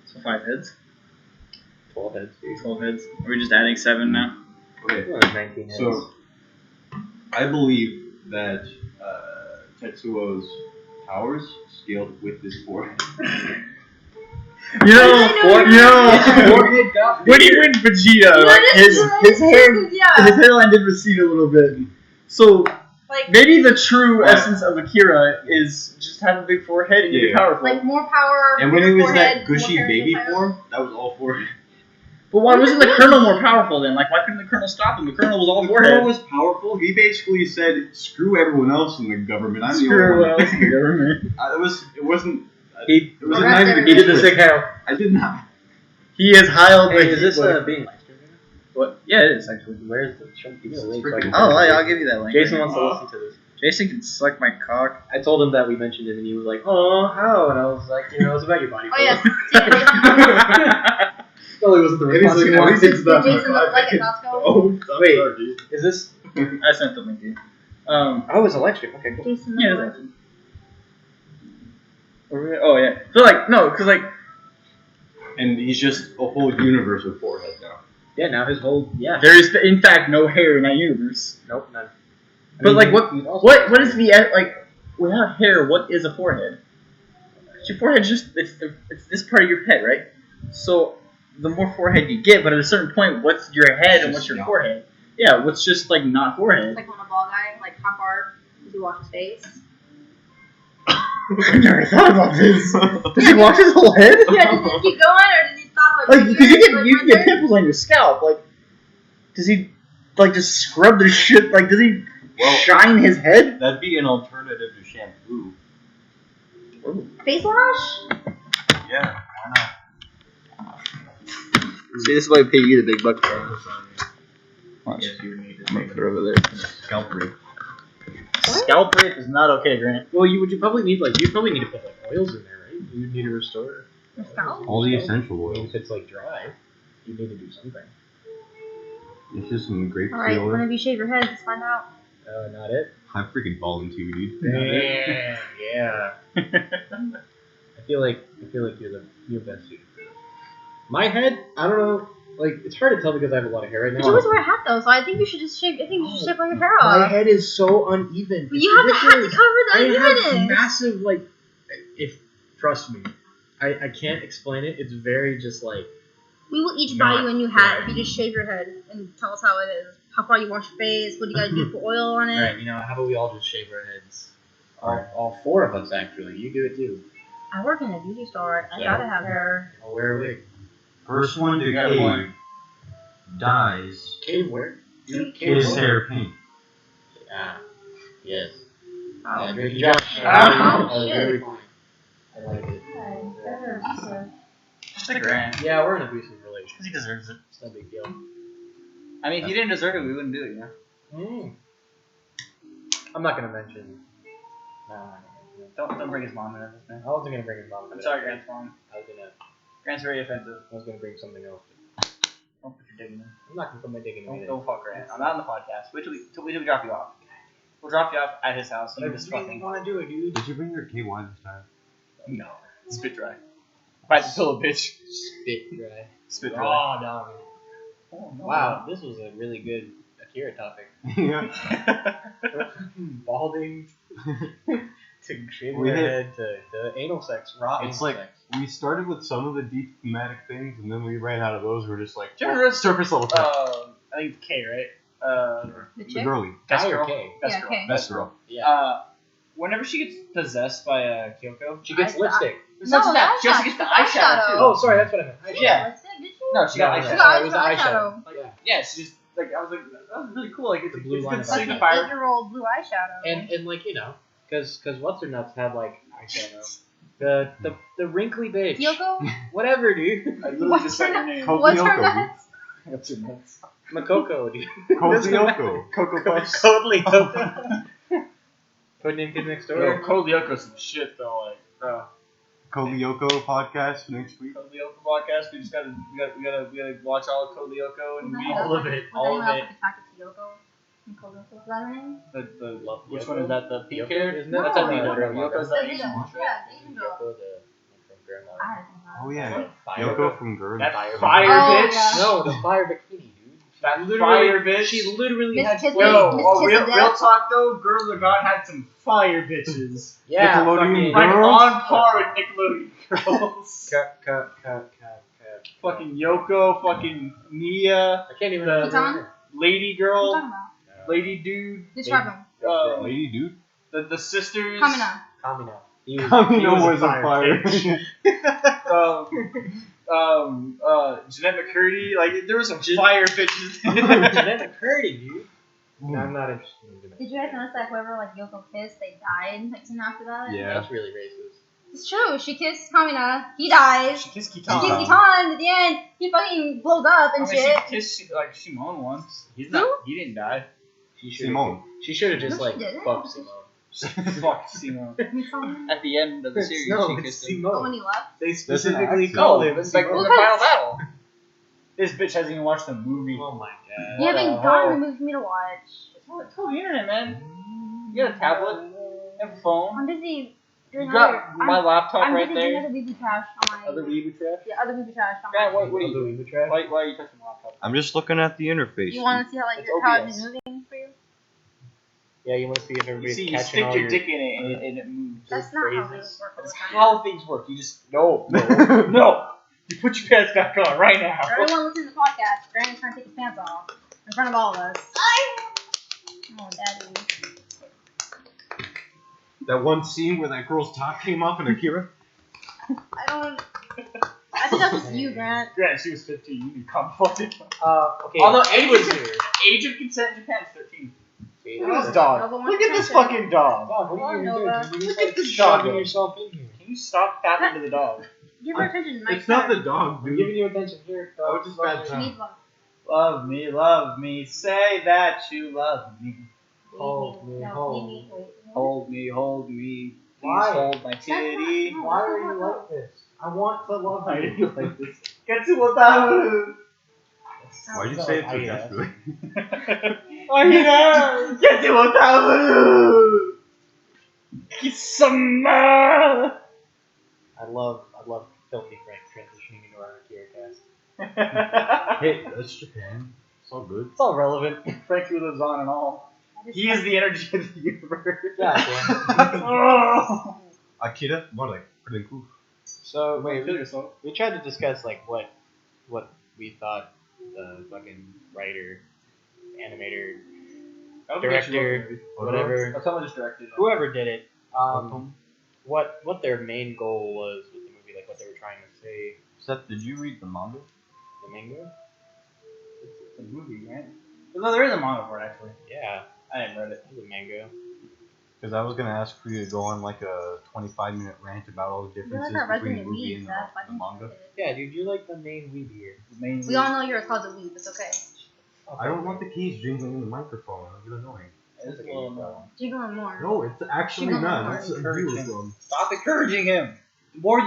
So 5 heads. 12 heads, dude. 12 heads. Are we just adding 7 now? Okay, 19 heads. so I believe that Tetsuo's powers scaled with his forehead. You know, forehead got when he went Vegeta, like his hair, yeah. his hairline did recede a little bit. So Like maybe the true What? essence of Akira is just have a big forehead and you're Yeah. powerful. like more power. And when he more was forehead, that gushy more hair, baby more hair. form, that was all forehead. But why wasn't the Colonel more powerful then? Like, why couldn't the Colonel stop him? The Colonel was all The forehead. Colonel was powerful. He basically said, "Screw everyone else in the government. I'm the Screw only everyone one." else in the government. It wasn't. He, It was a Arrest 90 everyone. he did the sick hail. I did not. He is Heil Hey, is this Hitler. being live streamed? What? Yeah, it is actually. Where's the show? Give me the link so I can. Oh, I'll give you that link. Jason wants to listen to this. Jason can suck my cock. I told him that we mentioned it, and he was like, "Oh, how?" And I was like, "You know, it's about your body." Oh yes. Well, it was the And he's response like, he "At wanted. least it's Did not Jason my look like a body." Costco? Oh, Wait. sorry. Is this? I sent the link to you. Oh, it's a live stream. Okay, cool. Jason. Yeah, it's actually. Oh yeah. So like no, because like And he's just a whole universe with forehead now. Yeah, now his whole there is in fact no hair in that universe. Nope, none. But like he's also- what is the like without hair? What is a forehead? Your forehead's just it's this part of your head, right? So the more forehead you get, but at a certain point, what's your head and what's your Yeah. forehead? Yeah, what's just like not forehead? It's like when a ball guy, like how far does he wash his face? I never thought about this. Does he wash his whole head? Yeah, does he keep going or does he stop like? Like, right because here, you like, can right get pimples on your scalp. Like, does he like just scrub the shit? Like, does he Well, Shine his head? that'd be an alternative to shampoo. Face wash? Yeah. See, this is why I pay you the big bucks. Watch. Yes, you would need to I'm gonna take put it over there. scalp rape. Scalp rape is not okay, Grant. Well, you'd probably need to put like oils in there, right? You'd need to restore. The scalp? All the essential I mean, oils. if it's like dry, you need to do something. It's just some grape Alright, oil. whenever you shave your head, let's find out. Not it. I'm freaking balding too, dude. Damn, yeah. I feel like you're best suited for this. My head, I don't know. Like, it's hard to tell because I have a lot of hair right But you now. always wear a hat though, so I think you should just shave. I think you should shave all your hair My off. head is so uneven. But you have the hat to ridiculous. cover the I have unevenness. massive, like, if trust me, I can't explain it. It's very just like We will each buy Not you a new hat right. if you just shave your head and tell us how it is. How far you wash your face, what do you gotta do, put oil on it. Alright, you know, how about we all just shave our heads? All four of us actually. You do it too. I work in a beauty store. I Yeah. gotta have hair. I'll wear a wig. First one to got cave one. dies. Cave where? His hair pink. Ah, yes. Oh. Yeah, great job. Oh, Very shit. fine. I like it. Just a Grant. Yeah, we're in an abusive relationship. Because he deserves it. It's no big deal. I mean, if he didn't deserve it, we wouldn't do it, you know? I'm not gonna mention. No. Don't bring his mom into this, man. I wasn't gonna bring his mom. I'm sorry, Grant's mom. I was gonna. Grant's very offensive. I was gonna bring something else. Don't put your dick in him. I'm not gonna put my dick in it. Don't fuck Grant. I'm not on the podcast. Wait till we drop you off. We'll drop you off at his house. You I just really fucking want to do it, dude. Did you bring your KY this time? no. Spit dry. Bite the pillow, bitch. Spit dry. Spit dry. Raw dog. Oh, no. Wow, this was a really good Akira topic. Yeah. Balding to shaving We your hit- head to anal sex, raw It's anal like- sex. We started with some of the deep thematic things, and then we ran out of those. We're just like, Do you remember this? surface level stuff. I think it's K, right? The The chick? girly. Best Guy or girl. K? Best Yeah, girl. K. Best girl. Yeah. Whenever she gets possessed by Kyoko, She gets I- lipstick. it's No, not just that. that's She also not- gets the that's eyeshadow too. Oh, sorry, that's what I meant. Yeah. Lipstick, did she? No, she got No, eyeshadow. She got it was eyeshadow. Yeah. Yeah, she just like I was like that was really cool. Like it's The blue it's line good of Like an signifier. 8-year-old blue eyeshadow. And like, you know, because what's her nuts had like eyeshadow. The wrinkly bitch. Kyoko? Whatever, dude. I literally What's just said her her name. Coco What's her Yoko, nuts? What's her nuts? Makoko, dude. Kozyoko. Coco Puffs. Code Lyoko. Codename Kid Next Yo, Door. Code Lyoko some shit though. Like Kolyoko podcast next week. Code Lyoko podcast. We just gotta watch all of Code Lyoko and we All of it, Was all anyone of else it. attracted to Yoko? And Kyoko? Was that her name? the Love which Yoko. one is that? The pink Yoko, hair? isn't it? That's No. not the No, girl. no, Yoko's The the Asian Asian girl. one. Yeah, the Asian girl. Yoko, the from Grandma. I don't know. Oh yeah, Fire. Yoko from Girl. That Fire fire Oh, bitch. yeah. No, the fire bikini, dude. That Literally- fire bitch. She literally Miss had Kiss- twins. Yo, Miss oh, Kiss real, of real Death. talk though, Girls of God had some fire bitches. Yeah, Nickelodeon fucking, Like Girls? on par with Nickelodeon girls. cut. Fucking Yoko, fucking Nia, I can't even The- remember. Tom? her name. Lady What are you Girl, talking about? Lady Dude, Describe him. Lady dude. the sisters. Kamina. Kamino. He Kamino was a a fire. Jeanette McCurdy, like there was some fire bitches. Jeanette McCurdy, dude. No, I'm not interested in Jeanette. Did you guys notice that whoever like Yoko kissed, they died like soon after that? Yeah. That's really racist. It's true. She kissed Kamina. He dies. She kissed She Kitan. kissed Kitan at the end. He fucking blows up and I mean, shit. she kissed like Shimon once. He's Who? not. He didn't die. She should Simone. She should have just No, she like didn't. fucked Simone. Fuck Simon. At the end of the series, No, she it's kissed him. But when Simone. he left. They an specifically accent. called No, him it's like in Simone. the final battle. This bitch hasn't even watched the movie. Oh my god. You What haven't a gotten hoe. the movie for me to watch. It's all the internet, man. You got a tablet, you have a phone. I'm busy doing You got my laptop I'm right busy doing there. other weebie trash on my. Other weebie trash? Yeah, other weebie trash on Grant, my. what are Other you? weebie trash? Why are you touching my laptop? I'm just looking at the interface. You want to see how like It's how OBS. it's moving for you? Yeah, you want to see if You everybody's see, you catching stick all your dick in it and it moves. That's not how phrases. things work. all That's the time. how things work. You just no. You put your pants back on right now. For everyone listening to the podcast, Brandon's trying to take his pants off in front of all of us. Oh, daddy. That one scene where that girl's top came off in Akira. I don't. I think that's just you, Grant. Grant, she was 15. You can come fucking. Okay. Although Age age was of, here. age of consent in Japan is 13. Look at this dog. Look at this fucking dog. Dog, what are you Hello, gonna Nova. do? You're Look just at this dog. shoving yourself in here. Can you stop tapping to the dog? Give her attention, Mike. It's not the dog, I'm dude. giving you attention here. That was just bad She time. needs love. Love me, say that you love me. Hold me, No, hold Mimi, wait. Hold me, please Why? hold my titty. not- Why are you like this? I want to love Why are you. you like this? Get to what that Why'd you say it so I- desperately? Oh, you know. Get to what that Kiss some more. I love Filthy Frank transitioning into our Akira cast. Hey, that's Japan. It's all good. It's all relevant. Frankie lives on and all. He is the energy of the universe. Yeah, Akira? More like pretty cool. So wait, Kill yourself. we tried to discuss like what we thought the fucking writer, animator, director, whatever, Or someone just directed it. whoever did it, what their main goal was with the movie, like what they were trying to say. Seth, did you read the manga? The mango? It's a movie, right? No, there is a manga for it, actually. Yeah, I haven't read it. it was a mango. Because I was gonna ask for you to go on like a 25-minute rant about all the You're differences like our between the resident movie weeb, and Seth. Why the didn't you manga. say it? Yeah, dude, you're like the main weeb here. The main We all know you're a closet weeb. It's okay. I don't want the keys jingling in the microphone. It'll get annoying. It's a little annoying. Jiggle more. No, it's actually Jingle not. more. That's a Encourage viewer him. from. Stop encouraging him. The more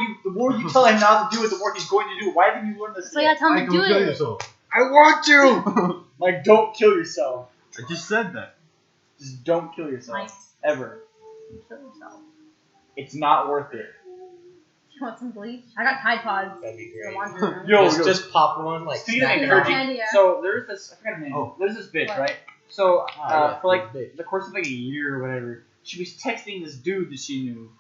you tell him not to do it, the more he's going to do it. Why didn't you learn this? So yeah, tell him to do kill it. yourself. I want to. Like, don't kill yourself. I just said that. Just don't kill yourself. Mike, Ever. kill yourself. It's not worth it. You want some bleach? I got Tide Pods. That'd be in the great. laundry room. Yo, just pop one, like Speaking of snack it encouraging, off. Candy, yeah. so there's this. I forgot her name. Oh. There's this bitch, What? right? So Yeah, for like this bitch. the course of like a year or whatever, she was texting this dude that she knew.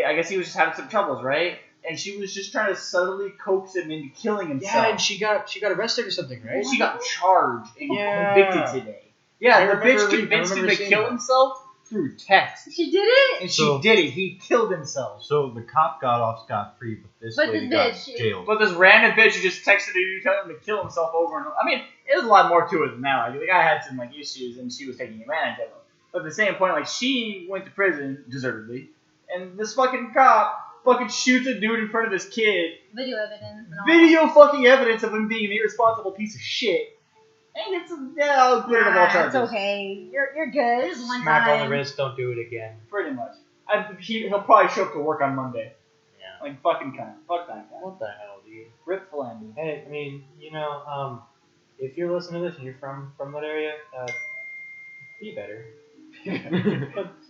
I guess he was just having some troubles, right? And she was just trying to subtly coax him into killing himself. Yeah, and she got arrested or something, right? She got charged and Yeah. convicted today. Yeah, I the remember bitch reading- convinced I him remember to seeing kill that. himself through text. She did it. And So- she did it. He killed himself. So the cop got off scot free, but this But lady this got bitch, she- jailed. But this random bitch who just texted him telling him to kill himself over and over. I mean, it was a lot more to it than that. Like, the guy had some like issues and she was taking advantage of him. But at the same point, like, she went to prison, deservedly, and this fucking cop fucking shoots a dude in front of his kid. Video evidence. And all. Video fucking evidence of him being an irresponsible piece of shit. And it's I'll clear him of all Nah, charges. it's okay. You're good. This is one Smack time. on the wrist, don't do it again. Pretty much. He'll probably show up to work on Monday. Yeah. Like, fucking cunt. Fuck that guy. What the hell, dude? Rip Flandy. Hey, I mean, if you're listening to this and you're from that area, be better.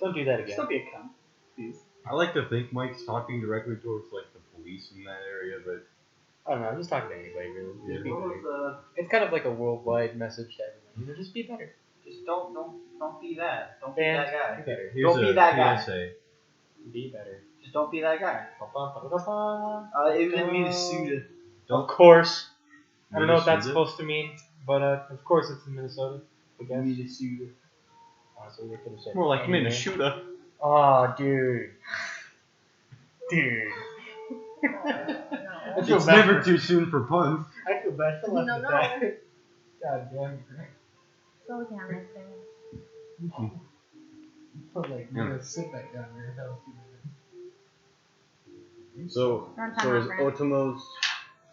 Don't do that again. Still be a cunt, please. I like to think Mike's talking directly towards like the police in that area, but I don't know. I'm just talking to anybody, really. Just be What better. was It's kind of like a worldwide message to everyone. Just be better. just don't be that. Don't be And that guy. be better. here's Don't be a that guy. PSA. Be better. Just don't be that guy. Of It means Suda. course. I don't know what that's Minnesota? supposed to mean, but of course it's in Minnesota. I guess. Minnesota. Honestly, they could have said More like anywhere. Minnesota. Oh, dude. Dude. No. It's never too soon for puns. I feel bad for No, laughing no. at that. God damn it. So we can have next thing. Put like, Yeah. you're gonna sit back down there. That was 2 minutes. So, We're on time so out, is Brent. Otomo's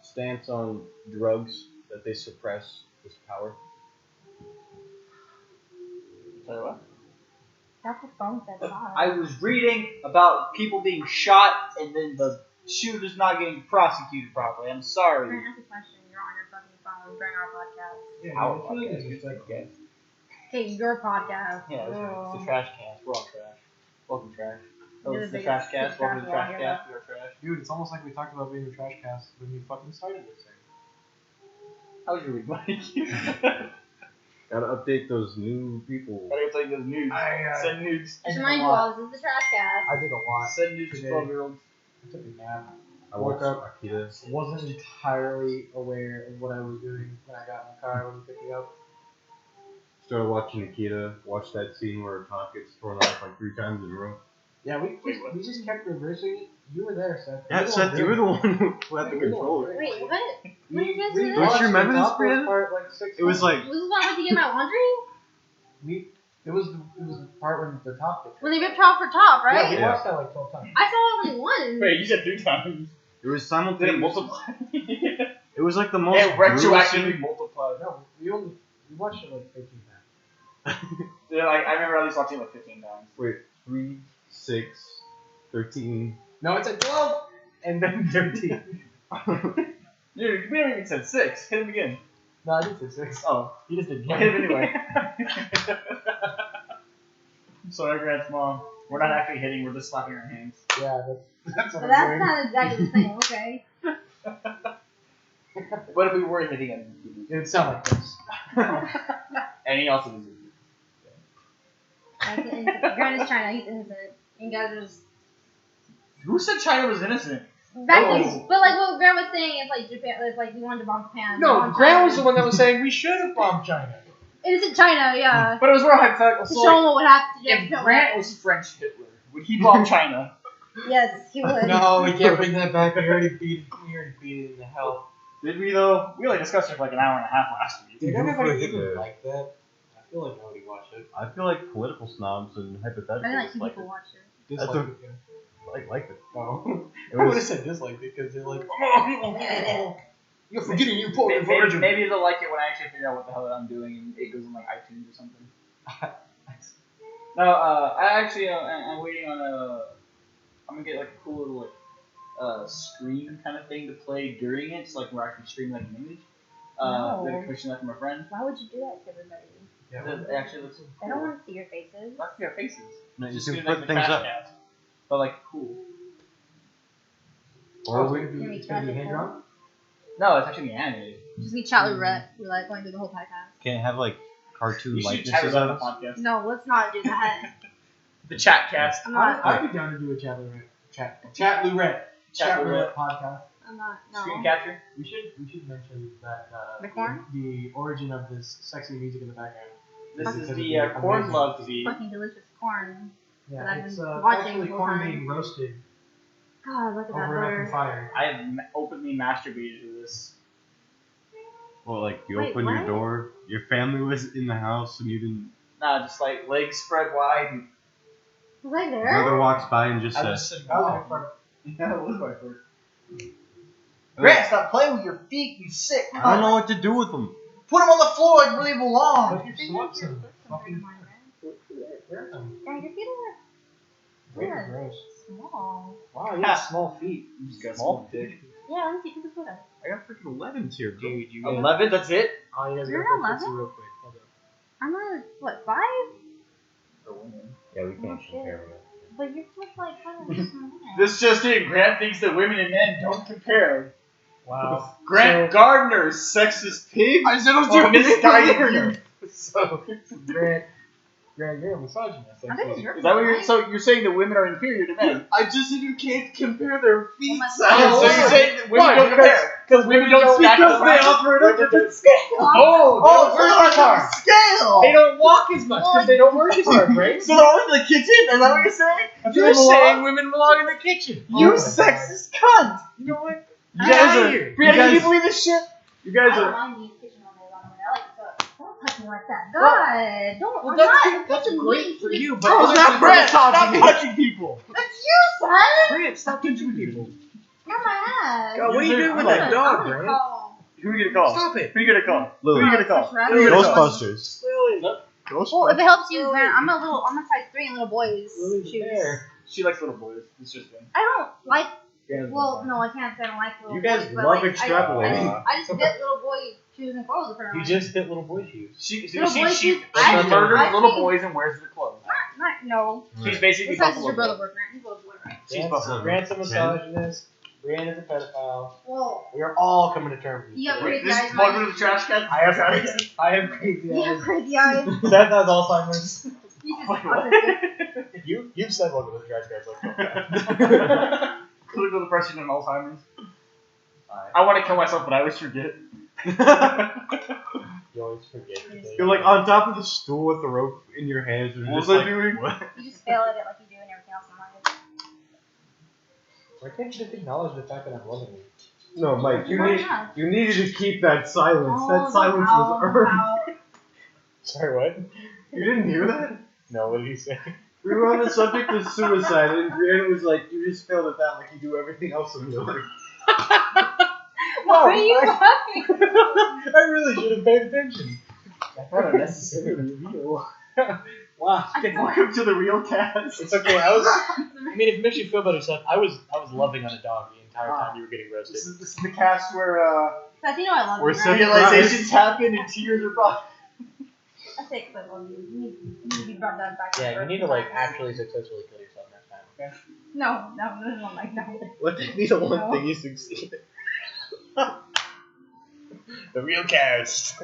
stance on drugs that they suppress this power? Sorry, what? That's what phone said. I was reading about people being shot and then the shooter's not getting prosecuted properly. I'm sorry. Brent, ask a question. You're on your fucking phone during our podcast. Yeah, Our I feel like podcast. it's just like, Okay, your podcast. Yeah, it's the trash cast. We're all trash. Welcome, trash. Oh, You're it's the the trash biggest cast. Welcome to the trash trash wall cast. We are trash. dude, it's almost like we talked about being a trash cast when we fucking started this thing. How's your week, Mike? Gotta update those new people. Gotta take those nudes. Send nudes. Just remind you all, this is the trash cast. I did a lot. Send nudes to Today. 12-year-olds. I took a nap. I Woke watched up. Akira. Wasn't entirely aware of what I was doing when I got in the car when you picked me up. Started watching Akira. Watched that scene where Tanaka gets thrown off like 3 times in a row. Yeah, we just kept reversing it. You were there, Seth. Yeah, Seth, you were the one who had the Yeah, you're the one controller. doing Wait, what? When did you guys do we this? Don't you remember this, watched the Brianna? part like 6 It was times. like Was this when I went to get my laundry? we It was the part when the top gets When they ripped top for top, Yeah, right? we Yeah. watched that like 12 times. I saw only one. Wait, you said 3 times. It was Did it simultaneous. multiply? It was like the most. It brutal retroactively scene. multiplied. No, we watched it like 13 times. Yeah, like, I remember at least watching it like 15 times. Wait, 3, 6, 13. No, it's at 12 and then 13. Dude, we haven't even said 6. Hit him again. No, I did say 6. Oh. You just did Hit him anyway. Sorry, Grant's mom. We're not actually hitting, we're just slapping our hands. Yeah, that's what So I'm that's doing. not exactly the same, okay? What if we were hitting him? It would sound like this. And he also was. That's innocent. Grant is China, he's innocent. You guys are just. Who said China was innocent? Exactly. Oh. But like what Grant was saying is like Japan, it's like we wanted to bomb Japan. No, bomb Grant China. was the one that was saying we should have bombed China. Innocent China, yeah. But it was more hypothetical. To So, show like, him what would happen to if Japan. Grant was French Hitler, would he bomb China? Yes, he would. No, we can't bring that back. We already beat it in the hell. Did we though? We only discussed it for like an hour and a half last week. Did Who anybody put even Hitler? like that? I feel like nobody watched it. I feel like political snobs and I think like hypotheticals two like people it. watched it. That's Dislike a- it. Like it. No. It I would have was. said dislike it because they're like, oh, you're forgetting you important Maybe, virgin. maybe they'll like it when I actually figure out what the hell I'm doing and it goes on like iTunes or something. No, I actually I'm waiting on I'm gonna get like a cool little like screen kind of thing to play during it, so like we're actually streaming like an image. No. Then commission that from a friend. Why would you do that to everybody? It actually looks cool. They don't want to see your faces. Not your faces. No, you Just can doing, put like, the things crash up. cast. But like cool. Or Can would we it try be to hand pull? drawn? No, it's actually animated. Just be chat roulette. We're like going through the whole podcast. Can't have like cartoon You should chat likenesses about of the us. podcast. No, let's not do that. The chat cast. I'm not. I'd be down to do a chat roulette. Chat roulette podcast. I'm not. Screen No. capture. We should mention that The corn? the origin of this sexy music in the background. This Because is of the corn amazing- love feed. Fucking delicious corn. But Yeah, I've it's been watching actually the whole corn time. being roasted God, look at that over an open butter. fire. I have openly masturbated to this. Well, like you Wait, open what? your door, your family was in the house, and you didn't. Nah, just like legs spread wide. And Was I there? Brother walks by and just I says, was sitting That was down. a fart. Yeah, it was my first. Grant, stop playing with your feet, you sick. "I don't know what to do with them." Put them on the floor like where they belong. But you swapped some. Fucking. Wear them. Yeah, your feet are Very weird. gross. Small. Wow, you have small feet. You just got Small dick. Yeah, let me see. Put the foot up. I got freaking 11s here, bro. Dude, you 11, that's it? Oh, you guys You're gotta not fix it 11? real quick. Hold up. I'm a, what, 5? Yeah, we can't Oh, shit. compare them. But you're just like kind of small. This just in, Grant thinks that women and men don't compare. Wow. Grant Gardner, sexist pig. I said I was Oh, doing misguided this. youth. So, Grant, you're a misogynist. I think it's your is that what you're? fault, So you're saying that women are inferior to men? I just said you can't compare their feet Oh my size. God. So you're saying that women Why? don't compare because women don't stack Because up. they operate on different scales. Oh, Oh, they don't work as hard. scale. They don't walk as much because they don't work as hard, right? So they're always in the kitchen. Is that what you're saying? You're saying women belong in the kitchen. You Oh my sexist cunt. You know what? You Get guys outta are. here. Brianna, can you guys- believe this shit? You I guys don't are. mind being kitchen all day long. I like to don't touch me like that. God, don't. Well, I'm that's not. That's great for you, but Oh, other stop, people Brett! are Stop touching touching people. That's you, son. Grant, stop touching people. You're my ass. God, what are you doing with I'm that I'm dog, gonna Grant? call. Who are you gonna call? Stop it. Who are you gonna call? Who Lily. are you gonna call? That's right. Who are you gonna call? Ghostbusters. Lily. Well, if it helps you, Grant, I'm a size 3 in little boys' Lily's shoes. there. She likes little boys. It's just been. I don't like. Well, no, I can't say I don't like little You guys boys. but, love like, extrapolating. I just get little boy shoes and clothes apparently. You just hit little boy shoes. She Little boys' shoes. I- murders I little think- boys and wears their clothes. No. She's basically What size does Buffalo your brother Bill. work, Grant? He's a little boy, right? She's Buffalo Bill. Grant's a misogynist. Brianna's a pedophile. Well, We are all coming to terms with you have this. crazy This eyes, is welcome Mike. to the trash can. I have crazy You have eyes. crazy eyes. Seth has Alzheimer's. He's just Wait, autistic. You've said welcome to the trash guys like Clinical depression and Alzheimer's. I want to kill myself, but I always forget. You always forget. You're like on top of the stool with the rope in your hands. And What just was I like, doing? What? You just fail at it like you do in everything else in life. Why can't you just acknowledge the fact that I'm loving you? No, Mike, you Why need not? you needed to keep that silence. Oh, that silence was ow, earned. ow. Sorry, what? You didn't hear that? No, what did he say? We were on the subject of suicide, and Brianna was like, "You just failed at that, like you do everything else in your life." Why are you laughing? I really should have paid attention. What a necessary reveal. Wow. Welcome to the real cast. It's okay. I mean, if it makes you feel better, Seth, I was loving on a dog the entire time you were getting roasted. This is the cast where Seth, you know I love We're you, right? civilizations happen and tears are brought. I say because I love you. You need to be brought down back. Yeah, you need to like actually successfully kill yourself next time, okay? No, like no. What they need a one No. thing you succeed. The real cast.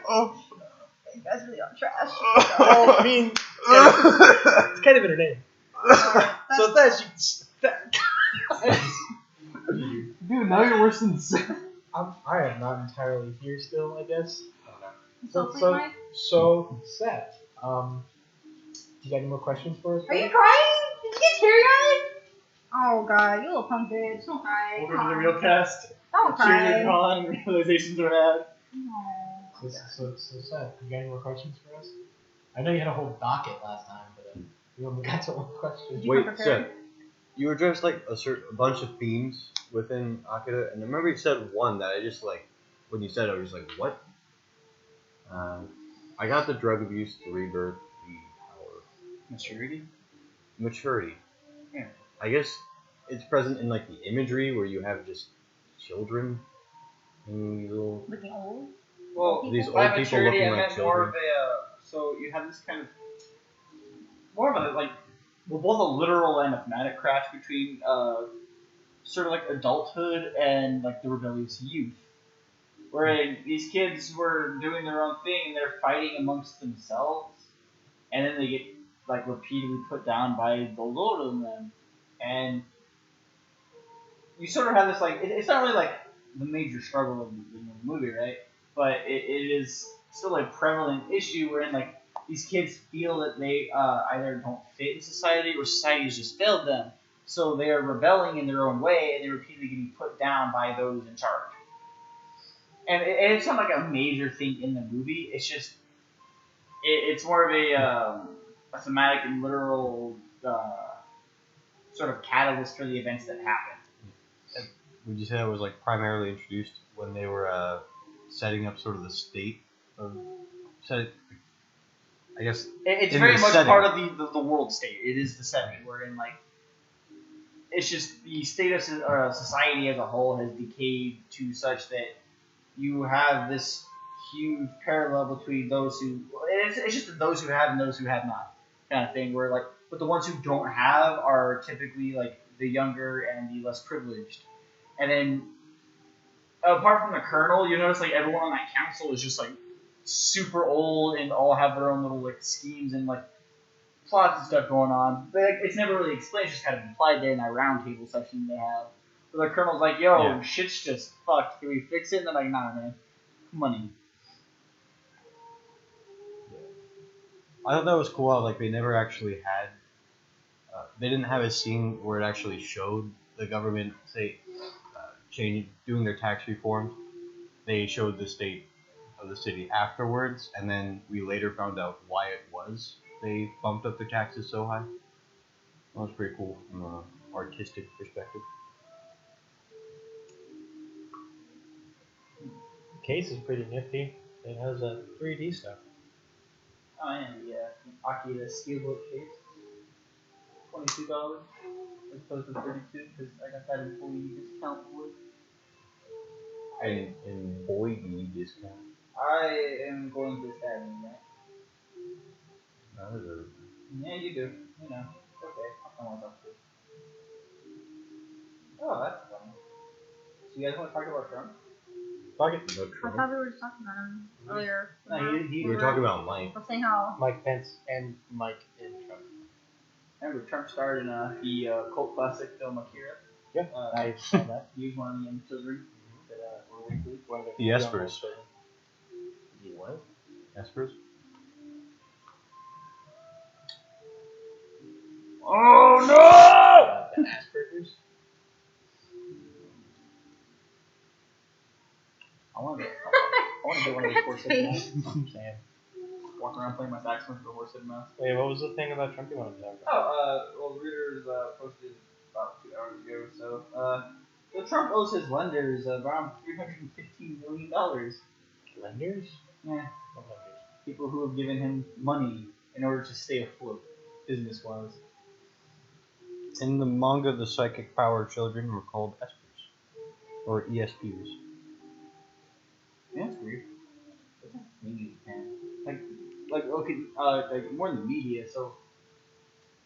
Oh. You guys really are trash. Well, I mean, it's kind of entertaining. So that's Dude, now you're worse than Seth. I am not entirely here still, I guess. So, Mike? So Seth, do you got any more questions for us? Are you crying? Did you get teary-eyed? Oh god, you little punk bitch. Don't cry. Welcome to the real cast. Don't Tears are cry. gone, realizations are had. No. So Seth, you got any more questions for us? I know you had a whole docket last time, but we only got to one question. You Wait, come Seth, prepared. you addressed like a bunch of themes within Akira, and I remember you said one that I just like, when you said it, I was like, what? I got the drug abuse, the rebirth, the power. Maturity. Yeah. I guess it's present in like the imagery where you have just children and these little Looking old. Well, these by old people maturity, looking I like meant more children. of a. So you have this kind of more of a like, well, both a literal and a thematic crash between sort of like adulthood and like the rebellious youth, where these kids were doing their own thing and they're fighting amongst themselves, and then they get like repeatedly put down by those older than them, and you sort of have this like it's not really like the major struggle of the movie, right? But it is still a prevalent issue wherein like these kids feel that they either don't fit in society or society has just failed them, so they are rebelling in their own way and they're repeatedly getting put down by those in charge. And it's not like a major thing in the movie. It's just it's more of a thematic and literal sort of catalyst for the events that happen. Would you say that was like primarily introduced when they were setting up sort of the state of I guess It's in very the much setting. part of the world state. It is the setting wherein like it's just the state of society as a whole has decayed to such that you have this huge parallel between those who it's just those who have and those who have not kind of thing. Where like but the ones who don't have are typically like the younger and the less privileged, and then apart from the colonel, you notice like everyone on that council is just like super old and all have their own little like schemes and like plots and stuff going on. But like, it's never really explained; it's just kind of implied there in that round table session they have. Where the colonel's like, "Yo, Yeah. shit's just fucked. Can we fix it?" And they're like, "Nah, man, money." I thought that was cool how like they never actually had they didn't have a scene where it actually showed the government say doing their tax reforms. They showed the state of the city afterwards, and then we later found out why it was they bumped up the taxes so high. That was pretty cool from an artistic perspective. The case is pretty nifty. It has a 3D stuff. Oh, and the Akira Steelbook case, $22 as opposed to $32 because I got that employee discount for it. And in Boise discount. I am going to stab you, man. That was a Yeah, you do. You know. Okay, I'll come myself too. Oh, that's funny. So you guys want to talk about Trump? Fuck it. no I Trump. thought we were just talking about him earlier. No, We were talking about Mike. We're saying how. Mike Pence and Mike in Trump. Remember, Trump starred in the cult classic film Akira. Yeah, I saw that. He was one of the young children that were weekly. One of The Espers. The what? Espers? Oh no! The Aspergers? I want to get one of those horses. Sam. Walk walk around playing my saxophone for the horse and mouse. Wait, what was the thing about Trump you wanted to talk about? Well, Reuters posted about 2 hours ago. So, the Trump owes his lenders around $315 million. Lenders? Yeah, What lenders? people who have given him money in order to stay afloat, business-wise. In the manga, the psychic power children were called espers, or ESPs. Yeah, that's weird. That's not maybe Japan. Like okay, like more in the media. So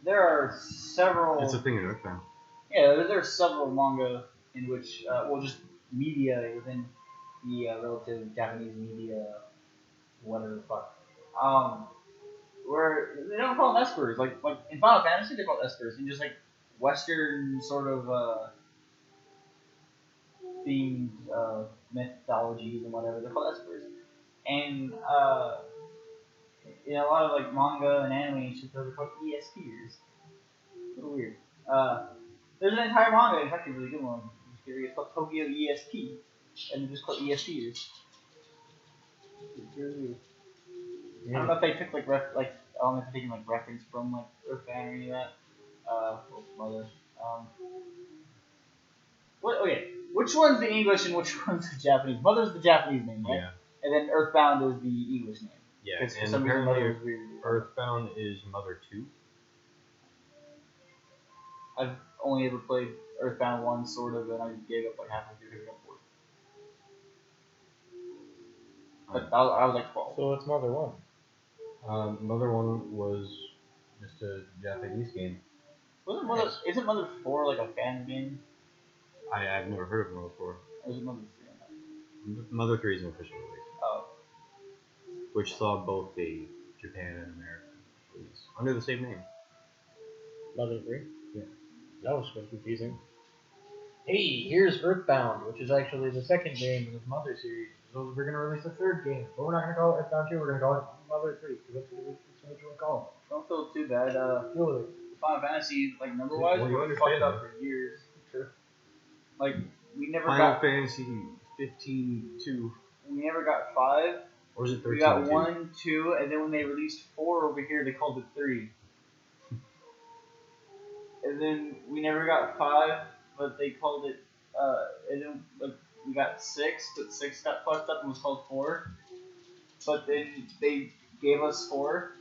there are several. It's a thing in Earthbound. Yeah, there are several manga in which, well, just media within the relative Japanese media, whatever the fuck, where they don't call them espers. Like in Final Fantasy, they're called espers, and just like Western sort of themed mythologies and whatever, they're called espers. And in a lot of like manga and anime and shit, those are called ESPers. A little weird. There's an entire manga, it's actually a really good one. It's called Tokyo ESP, and they're just called ESPers. It's really weird. I don't know if they took I don't know if they're taking like reference from like Earthbound or any of that. Well, Mother. Okay, which one's the English and which one's the Japanese? Mother's the Japanese name, right? Yeah. And then Earthbound is the English name. Yeah, 'Cause for and some reason Mother apparently is weird. Earthbound is Mother 2. I've only ever played Earthbound 1, sort of, and I gave up like halfway through picking up 4. But I was like 12. So it's Mother 1. Mother 1 was just a Japanese game. Isn't Mother 4 like a fan game? I've never heard of Mother 4. Or is it Mother 3? Mother 3 is an official release, Oh. which saw both the Japan and American release under the same name. Mother 3? Yeah. That was so confusing. Hey, here's Earthbound, which is actually the second game in this Mother series. So we're gonna release a third game, but we're not gonna call it Earthbound 2. We're gonna call it Mother 3. Because that's what you want to call Don't feel too bad. it. Deal with it. Final Fantasy, like number-wise, Well, you we understand fucked up for years. Sure. Like, we never Final got Fantasy 15-2. we never got 5. Or is it 13-2? We got 1, 2, and then when they released 4 over here, they called it 3. And then we never got 5, but they called it, and then like, we got 6, but 6 got fucked up and was called 4. But then they gave us 4,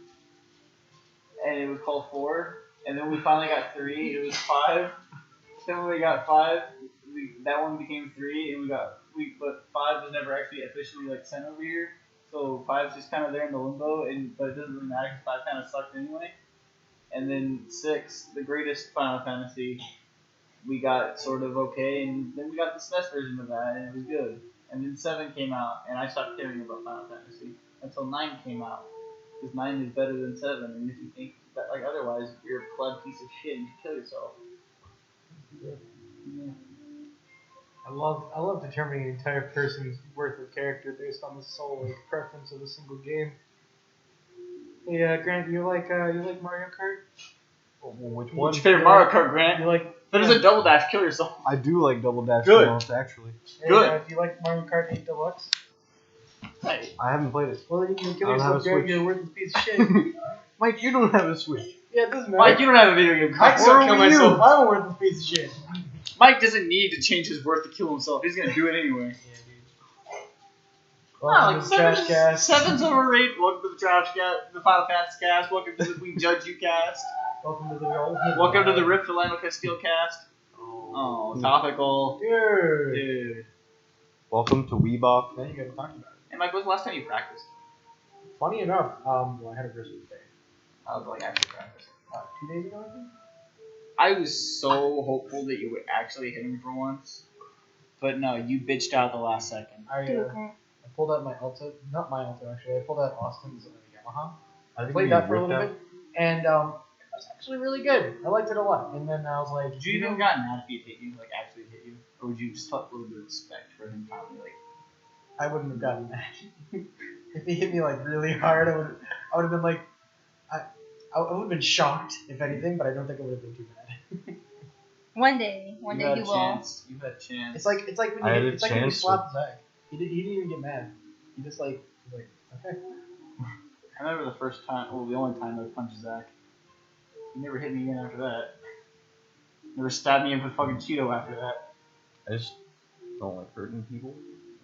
and it was called 4. And then we finally got 3, it was 5. Then when we got 5, that one became 3, and but 5 was never actually officially like sent over here. So 5's just kind of there in the limbo, but it doesn't really matter because 5 kind of sucked anyway. And then 6, the greatest Final Fantasy, we got sort of okay, and then we got the SNES version of that, and it was good. And then 7 came out, and I stopped caring about Final Fantasy until 9 came out, because 9 is better than 7. And if you think that like otherwise, you're a pleb piece of shit and you should kill yourself. Yeah. I love determining an entire person's worth of character based on the sole preference of a single game. Hey, Grant, you like Mario Kart? Which one? What's your favorite Mario Kart, Grant? You like? If there's a double dash, kill yourself. I do like Double Dash Good. the most, actually. Hey, Good. do you like Mario Kart 8 Deluxe? Hey. I haven't played it. Well, then you can kill I don't have yourself, a Grant. Switch. You're a worthless piece of shit. Mike, you don't have a Switch. Yeah, it doesn't matter. Mike, you don't have a video game. I I still kill you. myself. I'm a worthless piece of shit. Mike doesn't need to change his worth to kill himself. He's gonna do it anyway. Welcome to the Trash Cast. 7's overrated. Welcome to the Trash Cast, the Final Fantasy Cast. Welcome to the We Judge You Cast. Welcome to the old. Welcome to the Rip Philando Castile Cast. Oh, topical. Dude. Welcome to Weebop. Now you gotta talk about it. Hey Mike, when was the last time you practiced? Funny enough, well, I had a versus day. I was like actually practicing. 2 days ago, I think. I was so hopeful that you would actually hit him for once. But no, you bitched out the last second. I pulled out my Alta, not my Alta actually. I pulled out Austin's Yamaha. I think Played we that for a ripped little out- bit, and it was actually really good. I liked it a lot. And then I was like, Would you even gotten mad if he hit you, like actually hit you? Or would you just felt a little bit of respect for him finally, like, I wouldn't have gotten mad. If he hit me like really hard, I would have been like, I would have been shocked if anything, but I don't think it would have been too bad. One day you he had a will. chance. You had a chance. It's like when I had you a it's like when you chance slap Zach. He didn't even get mad. He just he's like okay. I remember the first time, well, the only time I punched Zach. He never hit me again after that. Never stabbed me with fucking Cheeto after that. I just don't like hurting people.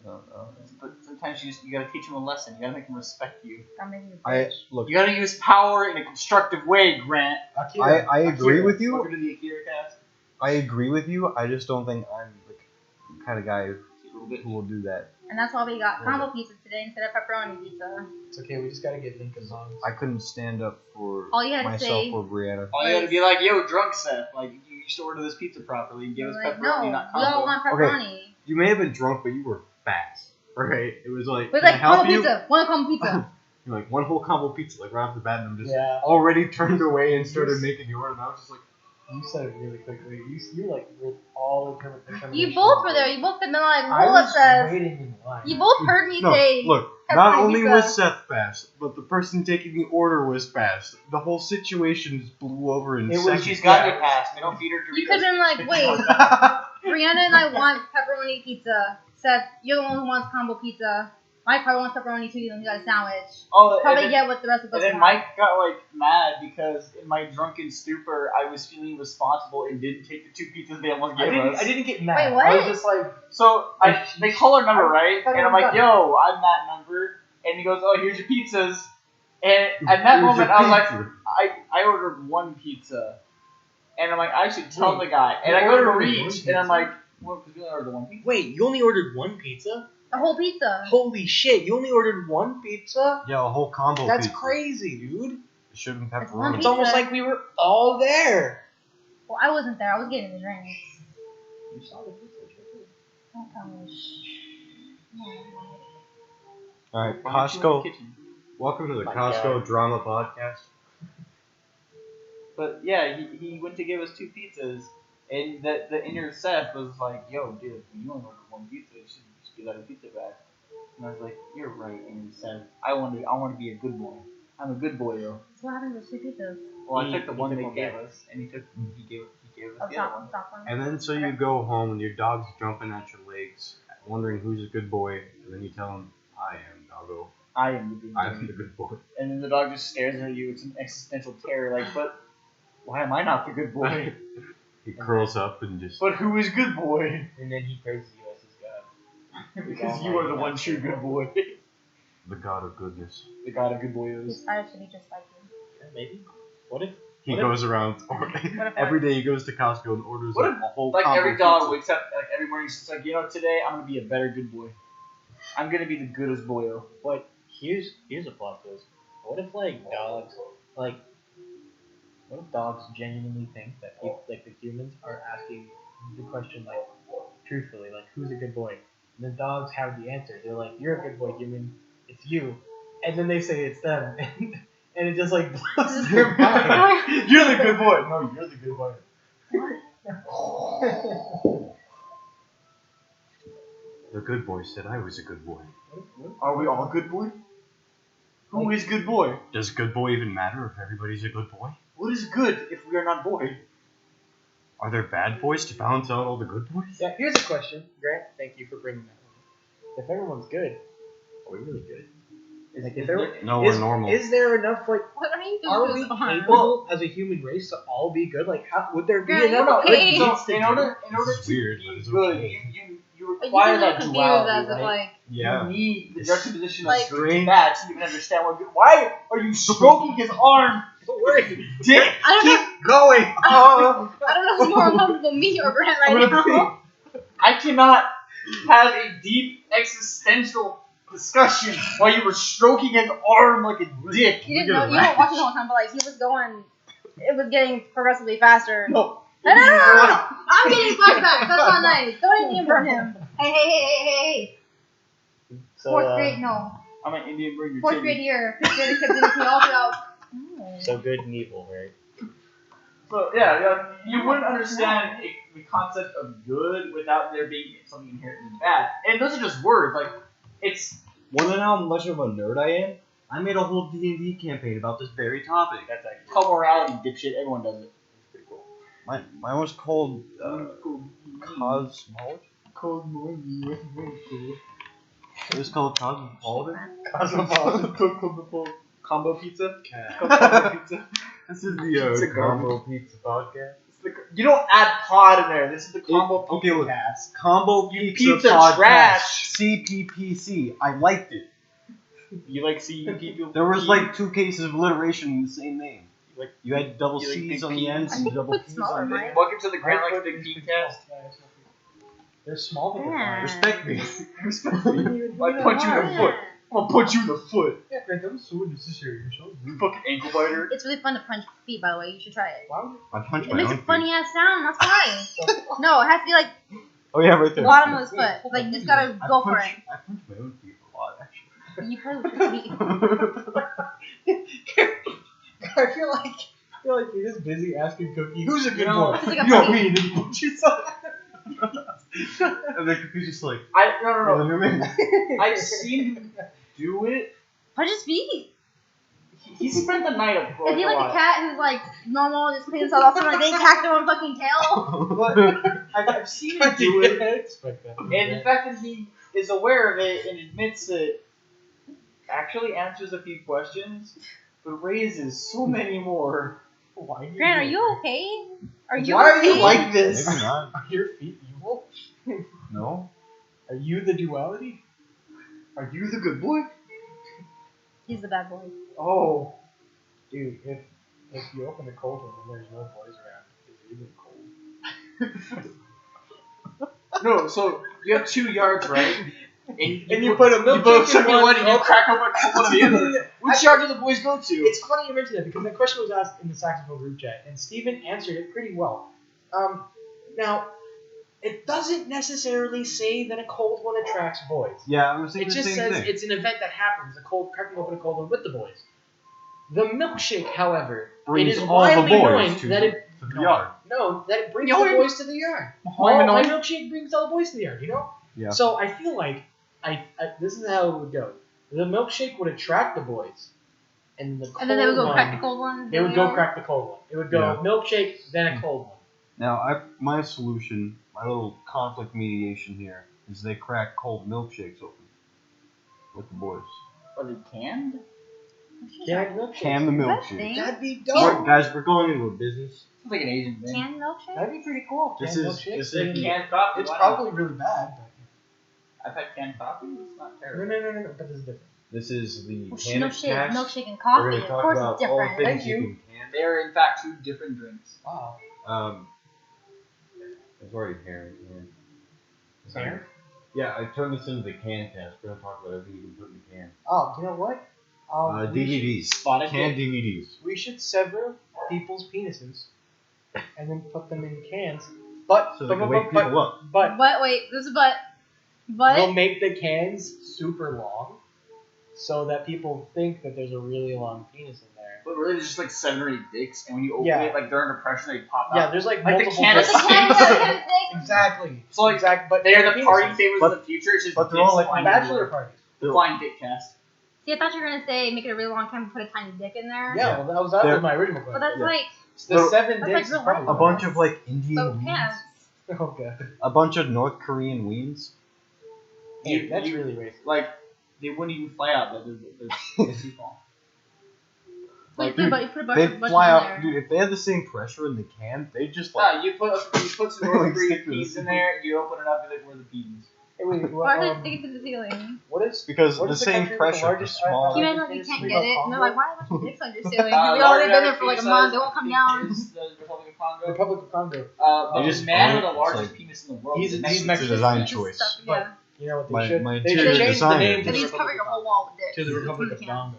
I don't know. But sometimes you gotta teach him a lesson. You gotta make him respect you. That made me I look. You gotta use power in a constructive way, Grant. Akira. I agree Akira. with you. Welcome to the Akira cast. I agree with you. I just don't think I'm the kind of guy A little bit. who will do that. And that's why we got combo pizza today instead of pepperoni pizza. It's okay, we just gotta get Lincoln Logs. I couldn't stand up for All you had to myself say- or Brianna. All you gotta be like, yo, drunk Seth. Like, you should order this pizza properly. Give us Like, pepperoni, no, not we all combo. want pepperoni. You may have been drunk, but you were fast. Right? It was like, We're can I like, help combo you? pizza. One combo pizza. You're like, one whole combo pizza, like right off the bat, and I'm just Yeah. already turned away and started making the order, and I was just like, You said it really quickly. You like with all determination. You both were there. You both been like, I roll was up, Seth. waiting in line. You both heard me no, say. look, not pepperoni only pizza. was Seth fast, but the person taking the order was fast. The whole situation just blew over in It was- seconds. She's got your pass. They don't feed her Doritos. You could have been like, wait, Brianna and I want pepperoni pizza. Seth, you're the one who wants combo pizza. Mike probably wants pepperoni too, and he got a sandwich. Oh, Probably and get what the rest of us then want. Mike got like mad because in my drunken stupor I was feeling responsible and didn't take the 2 pizzas they almost I gave didn't. us. I didn't get mad. Wait, what? I was just like, So they call our number, right? I And I'm like, got it. yo, I'm that number. And he goes, oh, here's your pizzas. And at that Here's moment your I was like, pizza. I ordered 1 pizza. And I'm like, I should tell Wait, the guy. And you I go to ordered only reach, one and I'm pizza? like, well, because we only ordered the 1 pizza. wait, you only ordered one pizza? The whole pizza. Holy shit! You only ordered one pizza? Yeah, a whole combo That's pizza. crazy, dude. Shouldn't It's one pepperoni. It's almost Pizza. like we were all there. Well, I wasn't there. I was getting the drinks. You saw the pizza. Don't tell me. No, All right, Why aren't you in the Costco. kitchen? Welcome to the My Costco God. Drama Podcast. But yeah, he went to give us 2 pizzas, and the inner Seth was like, "Yo, dude, you only ordered 1 pizza. You should just give that a pizza back." And I was like, "You're right, inner Seth. I want to be a good boy. I'm a good boy, though." so what happened with 2 pizzas? Well, I He- took the he one took they one gave back. us, and he gave us Oh, the other one. stop one. And then so you go home and your dog's jumping at your legs, wondering who's a good boy, and then you tell him, I am, doggo. I am the good boy. I'm the good boy. And then the dog just stares at you with some existential terror, like, "But why am I not the good boy? He curls up and just. But who is good boy? And then he praises you as his god. Because you are the one true good boy, The god of goodness. the god of good He boyos." aspires to be just like you. Yeah, maybe. What if? He What goes around every day. He goes to Costco and orders What like, a whole Like combo every dog pizza. wakes up, like every morning, he's just like, today I'm gonna be a better good boy. I'm gonna be the goodest boyo. But here's a plot twist. What if dogs genuinely think that people, like the humans are asking the question truthfully, who's a good boy? And the dogs have the answer. They're like, you're a good boy, human. It's you. And then they say it's them, and it just blows their mind. You're the good boy. No, you're the good boy. The good boy said I was a good boy. Are we all good boy? Who is good boy? Does good boy even matter if everybody's a good boy? What is good if we are not boy? Are there bad boys to balance out all the good boys? Yeah, here's a question, Grant. Thank you for bringing that one. If everyone's good, are we really good? If there, No, we're normal. Is there enough What are you doing Are with we this arm? capable as a human race to all be good? How would there be Grant, enough you're good okay. deeds to in do? order This is to weird, be but it's good, okay. you Like, require you seem really that confused duality, as of right? Yeah. You need the It's juxtaposition of like- good and bad to even understand what good. Why are you stroking his arm? Dick, I don't know. keep going. I don't know who's more uncomfortable, me or Grant I'm right gonna now. pee. I cannot have a deep existential discussion while you were stroking his arm like a dick. You didn't know. You don't watch it the whole time, but he was going. It was getting progressively faster. No. No. I'm getting flashbacks. That's not nice. Don't even burn him. Hey. So, Fourth grade, no. I'm an Indian burger. Fourth grade year. Fifth grade kept doing it to me all throughout. No. so good and evil, right? So yeah, you wouldn't understand the concept of good without there being something inherently bad. And those are just words. Like it's Wanna know how much of a nerd I am? I made a whole D&D campaign about this very topic. that's like called morality, dipshit. Everyone does it. It's pretty cool. Mine was called Cosmology. It was called Cosmopolitan. Cosmopolitan. Combo pizza. Combo pizza. This is Pizza the garbage. Combo Pizza podcast. You don't add pod in there. This is the combo Okay, pizza look. cast. Combo pizza podcast. trash. CPPC. I liked it. You like seeing people? There was like 2 cases of alliteration in the same name. Like- You had double you like C's big on the P's? ends I and think double put P's smaller, on the right? ends. Welcome to the Grand Right, Like but Big these P people- cast. They're small, but they're Yeah. fine. Respect me. Respect me. I punch you in the foot. I'm gonna punch you in the foot. Yeah, Grant, that was so unnecessary. You're so You rude. fucking ankle biter. It's really fun to punch feet, by the way. You should try it. Why would you? I punched It my makes own a funny feet. ass sound. That's why. No, it has to be like Oh yeah, right the there. bottom of his foot. Like you just gotta I go for punch- it. I punch my own feet a lot, actually. You probably with your feet. I feel like you're just busy asking Cookie, who's a good No. boy? It's like a You know funny- me, and then you punch yourself. And then Cookie's just like, No. I've seen him do it. Punch his feet. He spent the night up Is he like a cat who's like normal, just cleans himself off, and like they attack their own fucking tail? I've seen him do I it. expect that. And the fact that he is aware of it and admits it, actually answers a few questions, but raises so many more. Why do Grant, are do you okay? Are you Why are okay? you like this? maybe not. Are your feet evil? No. Are you the duality? Are you the good boy? He's the bad boy. Oh, dude, if you open the cold one and there's no boys around, is it even cold? No, so you have 2 yards, right? And you put a milkshake both in suck in one, one and you crack open one of the other. Which yard do the boys go to? It's funny you mentioned that because that question was asked in the saxophone group chat, and Steven answered it pretty well. Now, it doesn't necessarily say that a cold one attracts boys. Yeah, I was thinking It the just same says thing. it's an event that happens, cracking open a cold one with the boys. The milkshake, however, Brings it is all the widely known boys to that it the yard. No, that it brings You all the know boys to the yard. Home My and milkshake brings all the boys to the yard, you know? Yeah. So I feel like this is how it would go. The milkshake would attract the boys, and the cold And then they would go one, crack the cold one. They would go crack the cold one. It would go Yeah. milkshake, then a cold one. Now, my solution, my little conflict mediation here, is they crack cold milkshakes open with the boys. Are they canned? Canned milkshake. Can the Is that a milkshake. thing? That'd be Look, dope. guys, we're going into a business. Sounds like an Asian thing. Canned milkshake? That'd be pretty cool. This Canned is- milkshake. this Like is- canned coffee. It's why probably really bad, not? I've had canned coffee. It's not but terrible. no. But this is different. This is the Well, Panic milkshake, Cast. milkshake and We're coffee. going Of to talk course, about it's all different. things Thank you you. can can. They are in fact 2 different drinks. Wow. It's already paired. Fair. Yeah, I turned this into the can test. We're going to talk about everything you can put in the can. Oh, you know what? DVDs. Spotted Canned dick. DVDs. We should sever people's penises and then put them in cans. But So they can wake people up. but But wait, there's a but. But we'll make the cans super long so that people think that there's a really long penis in there. But really, there's just like 7 or 8 dicks, and when you open Yeah. it, like they're under pressure, they pop Yeah, out. there's like Like the multiple. can but the of can snakes. can thing. Exactly. So like, Exactly. But they're the penises. party favors But- of the future. It's just but they're all dicks like flying Bachelor everywhere. parties. The flying dick cast. See, I thought you were gonna say make it a really long can, but put a tiny dick in there. Yeah, well, that They're- was my original But question. that's Yeah. like The Well, 7 that's dicks like is real probably life. A bunch of like Indian so weeds. pants. Oh god. A bunch of North Korean weeds. Hey, that's you- really racist. Like, they wouldn't even fly out. They're sea fall. Like, dude, but you put a bunch They'd of bunch fly in out, there. dude. If they had the same pressure in the can, they'd just like. Nah, you put some North Like, Korean stick to the peas in sea. there, you open it up, you're like, where are the peas? Hey, wait, Why are what, they sticking to the ceiling? what is Because what the is same country with pressure the for largest small. Can you imagine like you can't get it? And they're like, why are a bunch of dicks on your ceiling? Uh, We already been there for like a month. They won't come down. Is the Republic of Congo. Republic of Congo? The They just man own with it, the it's largest like- penis in the world. He's- is he's Mexican. It's a design It's just choice. stuff, yeah. You know what they My- should? my They should interior change the designer name did. to And the you just cover Republic your of whole wall with dicks. To the That's Republic what of you can. Congo.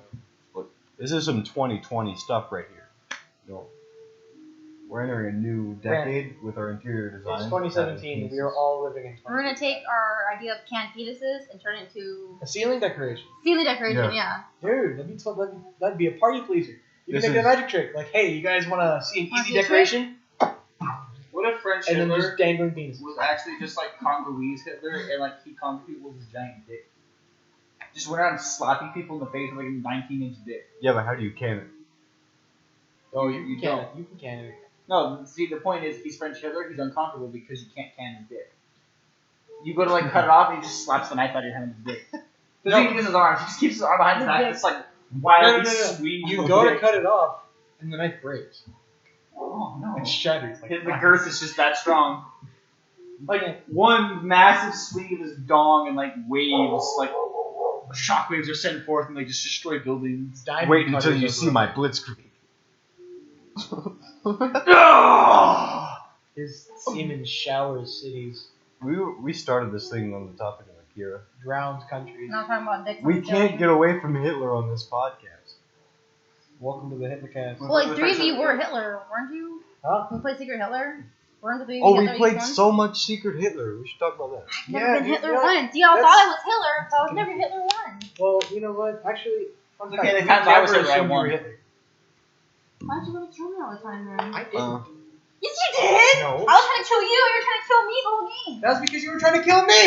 This is some 2020 stuff right here. You know, we're entering a new decade with our interior design. It's 2017. We are all living in. We're gonna take our idea of canned fetuses and turn it into a ceiling decoration. ceiling decoration. Yeah. Yeah. Dude, that'd be a party pleaser. You This can make is- a magic trick. Like, hey, you guys want to see an Wanna easy see a decoration? What if French And then Hitler just dangling beans. was actually just like Congolese Hitler, and like he conquered people with his giant dick? Just went around slapping people in the face with like a 19-inch dick. Yeah, but how do you can it? Oh, you can. don't. You can can it. No, see, the point is, he's French Hitler, he's unconquerable because you can't can his dick. You go to like cut it off, and he just slaps the knife out of your hand with his dick. Doesn't even use his arms, he just keeps his arm behind his back, just like wildly No. swinging. You go to cut it off, and the knife breaks. Oh no. It shatters. Like The girth is just that strong. Like one massive swing of his dong and like waves, like shockwaves are sent forth and they just destroy buildings. diamond Wait until cutters you over see a- my blitzkrieg. His semen showers cities, We started this thing on the topic of Akira. drowns countries. Not talking about dicks. We can't get away from Hitler on this podcast. Welcome to the Hitlercast. Well, like 3 of you were Hitler, weren't you? Huh? We played Secret Hitler? Weren't the 3 of you Oh, we Hitler played each one? so much Secret Hitler. We should talk about that. I've never Yeah, been dude, Hitler you know what? once. Y'all That's- thought I was Hitler, so I was never Hitler 1. Well, you know what? Actually, fun It's fact, okay, the we times I was never Hitler, I assumed you were won. Hitler. Why don't you want to kill me all the time then? I didn't. Yes, you did! No. I was trying to kill you, and you're trying to kill me the whole game. That's because you were trying to kill me!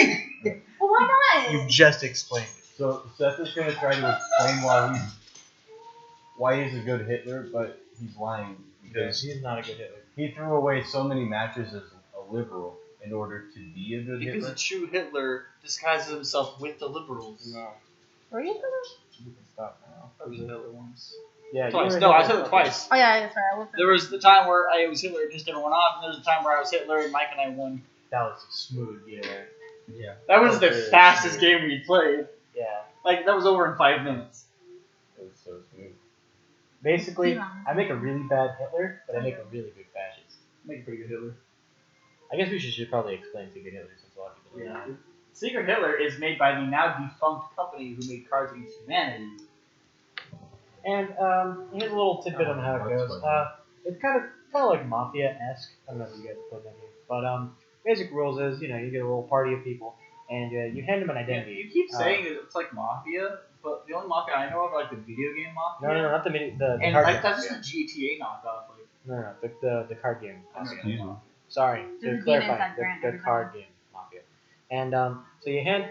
Well, why not? You just explained it. So Seth is gonna try to explain why he's a good Hitler, but he's lying Because he's not a good Hitler. he threw away so many matches as a liberal in order to be a good Because Hitler. a true Hitler disguises himself with the liberals. No. Were you Hitler? You can stop now. I was a Hitler once. Yeah, Twice. you were No, I Hitler. said it twice. Oh, yeah, that's right. I was There was the time where I was Hitler and pissed everyone off, and there was the time where I was Hitler and Mike and I won. That was a smooth, Yeah. That was the Okay, fastest sure. game we played. Yeah. Like, that was over in 5 minutes. It was so smooth. Basically, Yeah. I make a really bad Hitler, but I make a really good fascist. Make a pretty good Hitler. I guess we should probably explain Secret Hitler since a lot of people don't know. Secret Hitler is made by the now defunct company who made Cards Against Humanity. And here's a little tidbit on how it That's goes. funny. It's kind of like Mafia-esque. I don't know if you guys played that game, but basic rules is you get a little party of people, and you hand them an identity. You keep saying that it's like Mafia, but the only Mafia I know of are like the video game Mafia. No, not the the And card like game. that's just a GTA knockoff. Like, No, the card game. Mafia. Excuse me. Sorry, There's to a clarify, demon inside the Grant, card game Mafia. And so you hand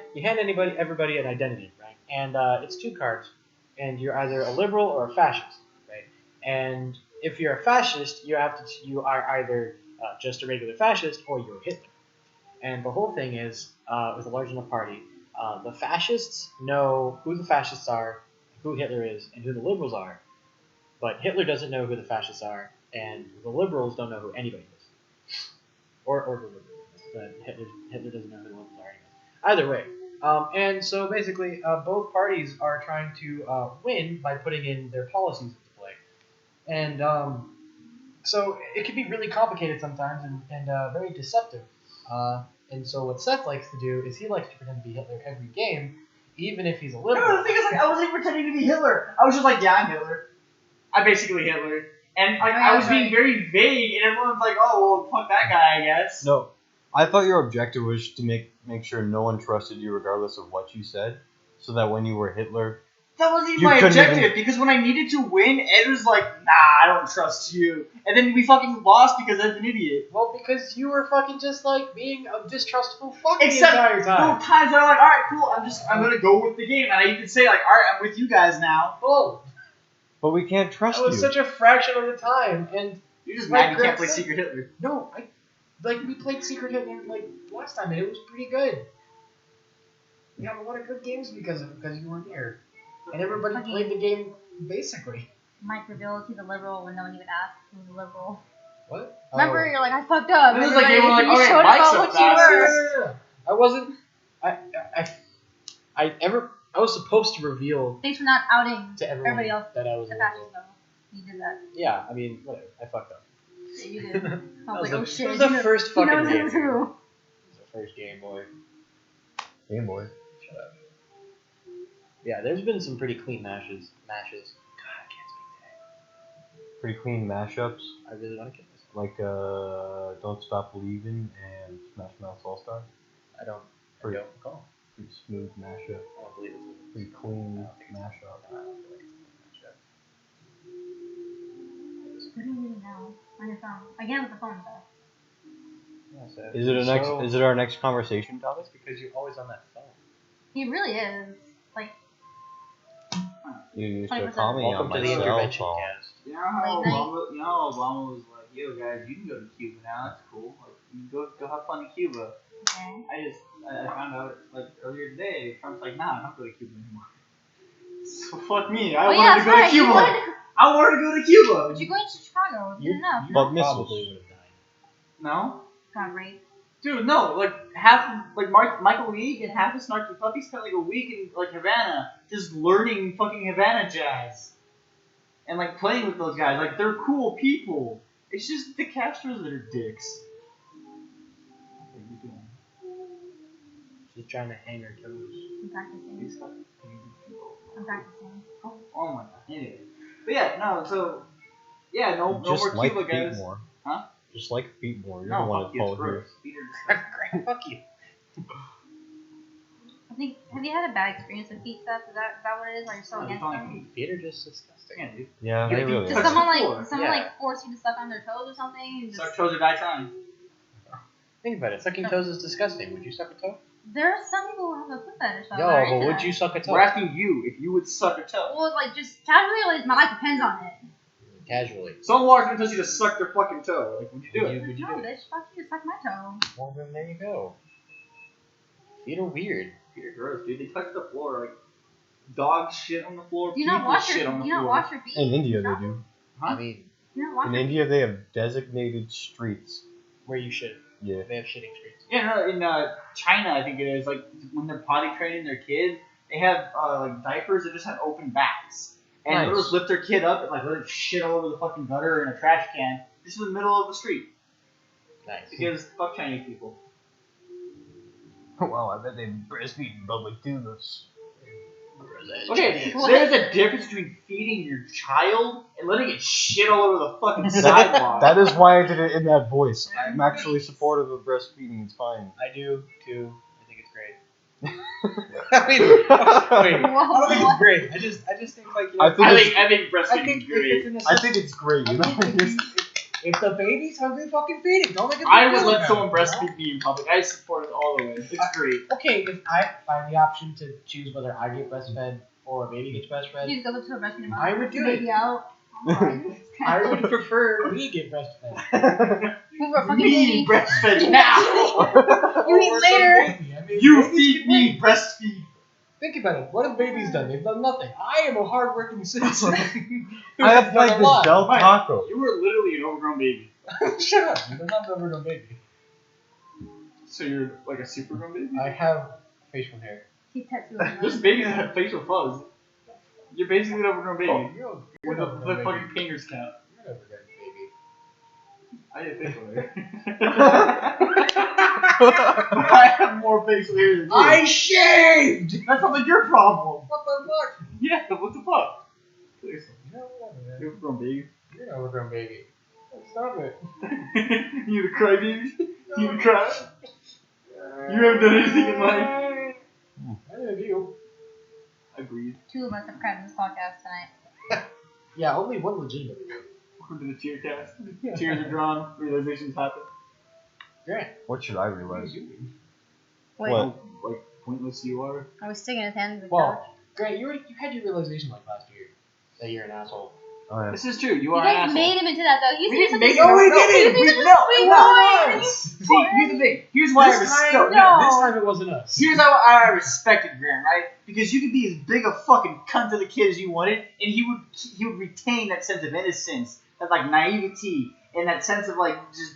everybody an identity, right? And it's 2 cards, and you're either a liberal or a fascist, right? And if you're a fascist, you are either just a regular fascist or you're Hitler. And the whole thing is, with a large enough party, the fascists know who the fascists are, who Hitler is, and who the liberals are. But Hitler doesn't know who the fascists are, and the liberals don't know who anybody is. Or the liberals. But Hitler doesn't know who the liberals are anyways. Either way. And so basically, both parties are trying to win by putting in their policies into play. And so it can be really complicated sometimes and very deceptive. And so what Seth likes to do is he likes to pretend to be Hitler every game, even if he's a no, liberal. the thing is, like, I wasn't even pretending to be Hitler. I was just like, yeah, I'm Hitler. I'm basically Hitler. And like, I was being very vague, and everyone's like, oh, well, fuck that guy, I guess. No, I thought your objective was to make sure no one trusted you regardless of what you said, so that when you were Hitler, That wasn't even You my couldn't objective, even- because when I needed to win, Ed was like, nah, I don't trust you. And then we fucking lost because Ed's an idiot. Well, because you were fucking just like being a distrustful fuck Except the entire time. those times where I'm like, alright, cool, I'm gonna go with the game. And I even say, like, alright, I'm with you guys now. Oh, but we can't trust that was you. such a fraction of the time, and You're just Like mad you Greg can't play said. Secret Hitler. no, we played Secret Hitler like last time, and it was pretty good. We had a lot of good games because you weren't here, and everybody Okay. played the game basically. Mike revealed he's a liberal when no one even asked who's a liberal. What? Remember, you're like, I fucked up. This is like they everybody. were like, You okay, showed Mike's about a what you fascist. were. I wasn't. I was supposed to reveal Thanks for not outing to everyone everybody else that I was the a fascist liberal. though. You did that. Yeah, I mean, whatever. I fucked up. Yeah, you did. I was like, That oh was shit. It was the he knows- first he fucking knows game. it too. It was the first Game Boy. Game Boy. Shut up. Yeah, there's been some pretty clean mashes. God, I can't speak Pretty clean mashups, today. I really want to kill myself. like Don't Stop Believing and Smash Mouth All Star. I don't Pretty, recall. pretty smooth mashup. I don't believe it's Pretty clean mashup. I don't feel like it's a What are you reading now? On your phone. Again with the phone stuff. mashup. Is it our next conversation topic? It's because you're always on that phone. He really is. Like, You used to 100%. call me on Welcome my to the cell intervention phone. cast. You know how Late night. Obama was like, yo guys, you can go to Cuba now, that's cool. Like, you can go have fun in Cuba. okay. I found out like earlier today, Trump's like, nah, I don't go to Cuba anymore. So fuck me. I Oh, wanted yeah, to that's go to right. You Cuba. wanted- I wanted to go to Cuba. But you're going to Chicago. It's good enough. You No? But missiles. probably would have died. No, Got raped. Dude, no, like Michael League and half the Snarky Puppy spent like a week in like Havana just learning fucking Havana jazz. And like playing with those guys. Like they're cool people. It's just the Castros that are dicks. What are you doing? She's trying to hang her toes. I'm practicing. You suck. I'm practicing. Oh my god. Anyway. But yeah, no, so yeah, no Just more like Cuba guys. Beatmore. Huh? Just like Beatmore. You're No, the one fuck that you, it's called here. gross. Feet are disgusting. Fuck you. I think. Have you had a bad experience with feet stuff? Is that what it is? Like you're so Oh, against fine. them? Feet are just disgusting. Yeah, dude. Yeah, Yeah, they you really Does touch are. someone the floor, like someone yeah. like force you to suck on their toes or something? And just, Suck toes or die trying. Think about it. Sucking toes is disgusting. Would you suck a toe? there are some people who have a foot fetish. Though, Yo, that are but into would that. you suck a toe? We're asking you if you would suck a toe. Well, like just casually, like my life depends on it. Casually. Someone walks in and tells you to suck their fucking toe. Like, would you do it? Would you No, do it? bitch, fuck you, suck my toe. Well, then there you go. Feet are weird. You're gross, dude. They touch the floor like dog shit on the floor. Do you not people wash shit your? on Do the you not floor. wash your feet? In India, they No. do. Huh? I mean, Do you not wash In your India, they have designated streets. where you should. Yeah. They have shitting streets. Yeah, no, in China, I think it is like when they're potty training their kids, they have like diapers that just have open backs, and Nice. they'll just lift their kid up and like let it shit all over the fucking gutter in a trash can, just in the middle of the street. Nice. Because fuck Chinese people. Wow, I bet they breastfeed in public too. Okay, What? there's a difference between feeding your child and letting it shit all over the fucking sidewalk. That is why I did it in that voice. I'm actually supportive of breastfeeding. It's fine. I do too. I think it's great. I mean, wait. I don't think it's great. I just think like you know, I think I think I breastfeeding think is great. it's in a I think it's great. You know. if the baby's hungry, fucking feed it. Don't make it. I be would good let about someone it, breastfeed me in public. I support it all the way. It's great. Okay, if I find the option to choose whether I get breastfed or a baby gets breastfed, You just go to a breastfeeding I would do it. baby out. Oh, I would prefer we get breastfed. Move a fucking Me baby. breastfed now. You eat Or some later. baby. I mean, You babies feed can me wait. breastfeed. Think about it. What have babies done? They've done nothing. I am a hardworking citizen. I have like a this lot. Del Right. Taco. You were literally an overgrown baby. Shut up. You're not an overgrown baby. So you're like a super grown baby? I have facial hair. He's tattooing. There's babies that have facial fuzz. You're basically an overgrown baby. Oh, you're With an a overgrown baby. fucking fingers count. You're an overgrown baby. I have facial hair. I have more facial hair than you. I shaved! That's not like your problem. What the fuck? Yeah, what the fuck? Seriously. You know what, man? You're an overgrown baby. You're an overgrown baby. Stop it. You need to cry, baby? You need to cry? You haven't done anything in life. I didn't do. Agreed. 2 of us have cried in this podcast tonight. Yeah, only one legitimately do. Welcome to the tear cast. Tears are drawn, realizations happen. Grant, What should I what are realize? you doing? Wait, What? Like, pointless you are. I was sticking his hand in the couch. Well, Grant, you had your realization like last year that you're an asshole. Oh, yeah. This is true. You You are an guys asshole. made him into that though. He's We he's didn't such a make sweet him. boy. No, He's we- such a no, sweet no. boy. See, here's the thing. Here's why I respect. no. This time it wasn't us. Here's how I respected Grant, right? Because you could be as big a fucking cunt to the kid as you wanted, and he would retain that sense of innocence, that like naivety, and that sense of like just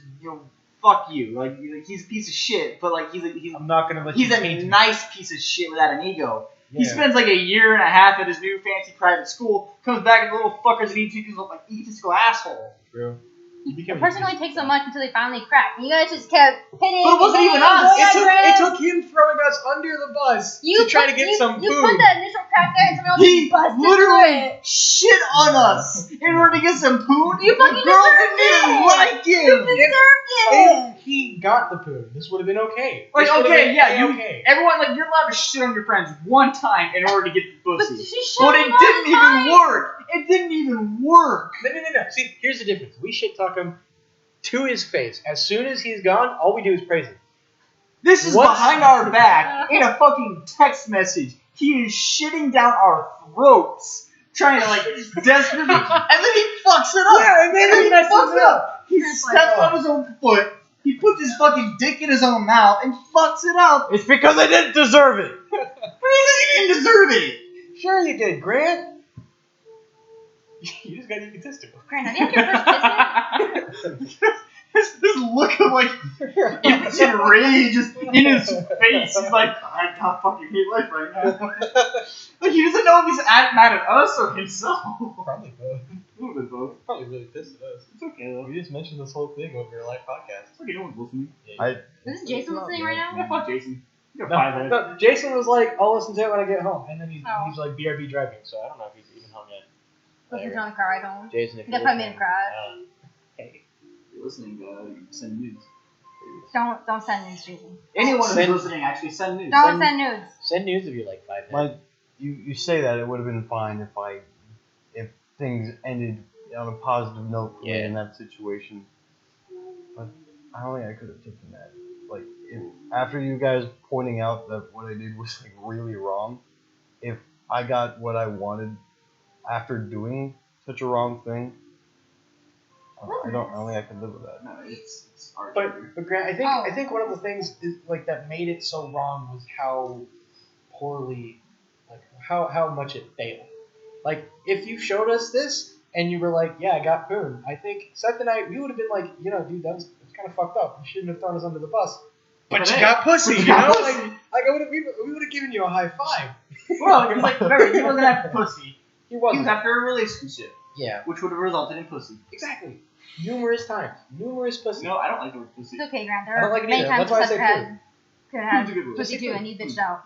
fuck you. Like he's a piece of shit, but like he's I'm not gonna let he's you a paint me. nice piece of shit without an ego. He Yeah. spends like a year and a half at his new fancy private school, comes back and the little fuckers and he's like egotistical asshole. Bro. You The became person only takes so much until they finally crack. And you guys just kept hitting. But it wasn't hitting, even us. going after It him. took him throwing us under the bus You to try put- to get you, some You food. put that initial crack there and someone else He just busted literally through it. shit on us in order to get some poon. You fucking the girl deserved didn't even it. like him. Deserved If it. he got the poo, this would have been okay. Like, This would've okay, been yeah, okay. everyone, like, you're allowed to shit on your friends one time in order to get the But pussy. she shot But him it all didn't the even time. work. It didn't even work. No. See, here's the difference. We shit talk him to his face. As soon as he's gone, all we do is praise him. This is What's- behind our back in a fucking text message. He is shitting down our throats, trying to, like, desperately, and then he fucks it up. Yeah, and then he he messes fucks it it up. He That's steps like- on his own foot. He puts his fucking dick in his own mouth and fucks it up. It's because I didn't deserve it. But he didn't deserve it. Sure you did, Grant. You just got egotistical. Grant, have you had your first kiss yet? This look of like impotent rage is in his face. He's like, I got fucking hate life right now. Like he doesn't know if he's mad at us or himself. Probably both. A little bit both. Probably really pissed at us. It's okay though. We just mentioned this whole thing over your live podcast. It's okay, no one's listening. Is this Jason listening right now? Yeah, fuck Jason. You got No, 5 minutes. no, Jason was like, I'll listen to it when I get home. And then he's Oh. like BRB driving, so I don't know if he's even home yet. Listen to him cry ride home. Jason, if That you're probably made listening, him cry. hey. If you're listening, send nudes. Don't send nudes, Jason. Anyone Send- who's listening, actually send nudes. Don't send nudes. Send news of you like 5 minutes. Like you say that it would have been fine if things ended on a positive note for me Yeah. in that situation. But I don't think I could have taken that. Like after you guys pointing out that what I did was like really wrong, if I got what I wanted after doing such a wrong thing, I don't think I could live with that. No, it's hard. But Grant, Oh. I think one of the things is, like that made it so wrong was how poorly, like how much it failed. Like if you showed us this and you were like, yeah, I got poon, I think Seth and I we would have been like, dude, that's kind of fucked up. You shouldn't have thrown us under the bus. But you hey, got pussy, you you got know? pussy. Like I would have, we would have given you a high five. Well, he's like, remember, he wasn't after pussy. He He wasn't. was after a relationship, Yeah, which would have resulted in pussy. exactly. Numerous times, numerous pussy. No, I don't like the word pussy. It's okay, Grant. There I don't are like it many either. times That's why I Seth say could have Poon's a good word. pussy too, and he bitched out.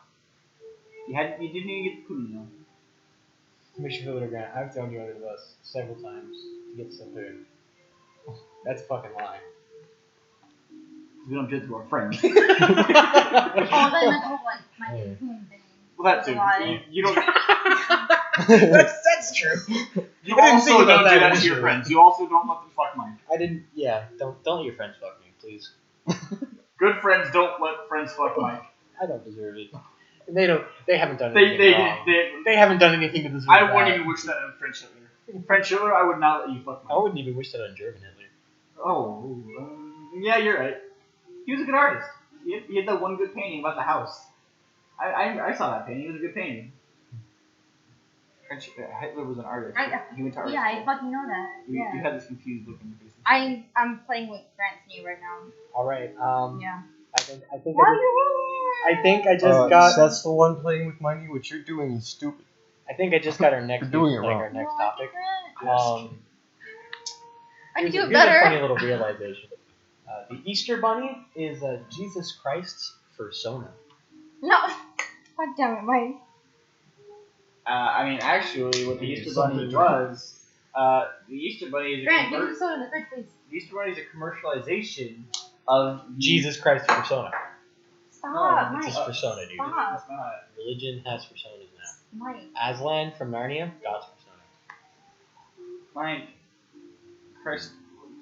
You didn't even get the poon, though. Make sure you feel better, Grant. I've thrown you under the bus several times to get some food. That's a fucking lie. We don't judge our friends. Oh, but I meant the whole like my Yeah. poon thing. Well, that too. Why? You don't. that's true. You I didn't also think about don't do that that to initially. your friends. You also don't let them fuck mine. I didn't. Yeah, don't let your friends fuck me, please. Good friends don't let friends fuck Mike. I don't deserve it. They don't. They haven't done They anything wrong. They haven't done anything to deserve I that. wouldn't even wish that on French Hitler. French Hitler, I would not let you fuck I Mike. wouldn't even wish that on German Hitler. Oh, yeah, you're right. He was a good artist. He had that one good painting about the house. I saw that painting. It was a good painting. French, Hitler was an artist. He went to art Yeah, I school. fucking know that. You Yeah. had this confused look on your face. I'm playing with Grant's knee right now. All right. Yeah. I think Why I are just, you I think I just got. That's the one playing with money. What you're doing is stupid. I think I just got our next. You're doing it like wrong. our next No, topic. Grant. I can do it Here's a funny better. little realization. The Easter Bunny is Jesus Christ's persona. No. God damn it, Mike. I mean, actually, what the Easter Bunny Something. was, the Easter Bunny is Grant, give me the soda in the fridge, please. the Easter Bunny is a commercialization of Jesus Christ's persona. Stop, No, It's his Mike. persona, dude. Stop, It's not. Religion has personas now. Mike. Aslan from Narnia, God's persona. Mike, Christ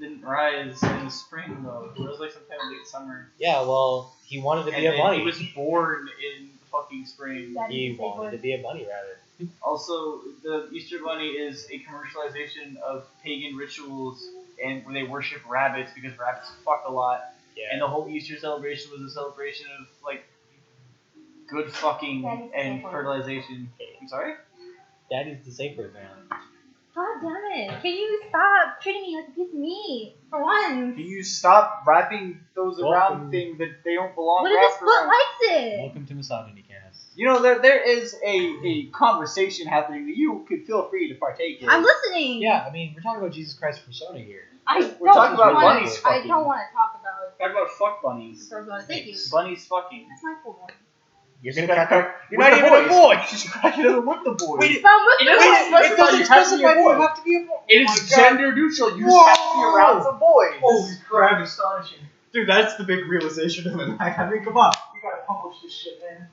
didn't rise in the spring though. He rose like sometime in late summer. Yeah, well, he wanted to And be a then bunny. he was born in the fucking spring. Daddy, He say wanted word. to be a bunny, rather. Also, the Easter Bunny is a commercialization of pagan rituals and where they worship rabbits because rabbits fuck a lot. Yeah. And the whole Easter celebration was a celebration of like good fucking Daddy's and safe word. fertilization. I'm sorry? Daddy's the safe word, man. God damn it. Can you stop treating me like a piece of meat for once? Can you stop wrapping those Welcome. around things that they don't belong What if his wrapped foot around? likes it? Welcome to Misogyny Cast. You know, there is a conversation happening that you could feel free to partake in. I'm listening. Yeah, I mean, we're talking about Jesus Christ's persona here. I We're don't talking about wanna- bunnies I fucking. don't want to talk about Talk about fuck bunnies. Thank you. Bunnies fucking. That's my cool one. You're Just gonna crack crack up- You're with not the even a boys. boy! Just crack it over with the boys. Wait, But I'm with It the doesn't- boys. it Listen, doesn't listen, specify listen. you have to be a boy. It is Oh my God. gender neutral. You Whoa. just have to be around some boys. Holy crap. astonishing. Dude, that's the big realization of the night. I mean, come on. You gotta publish this shit, man.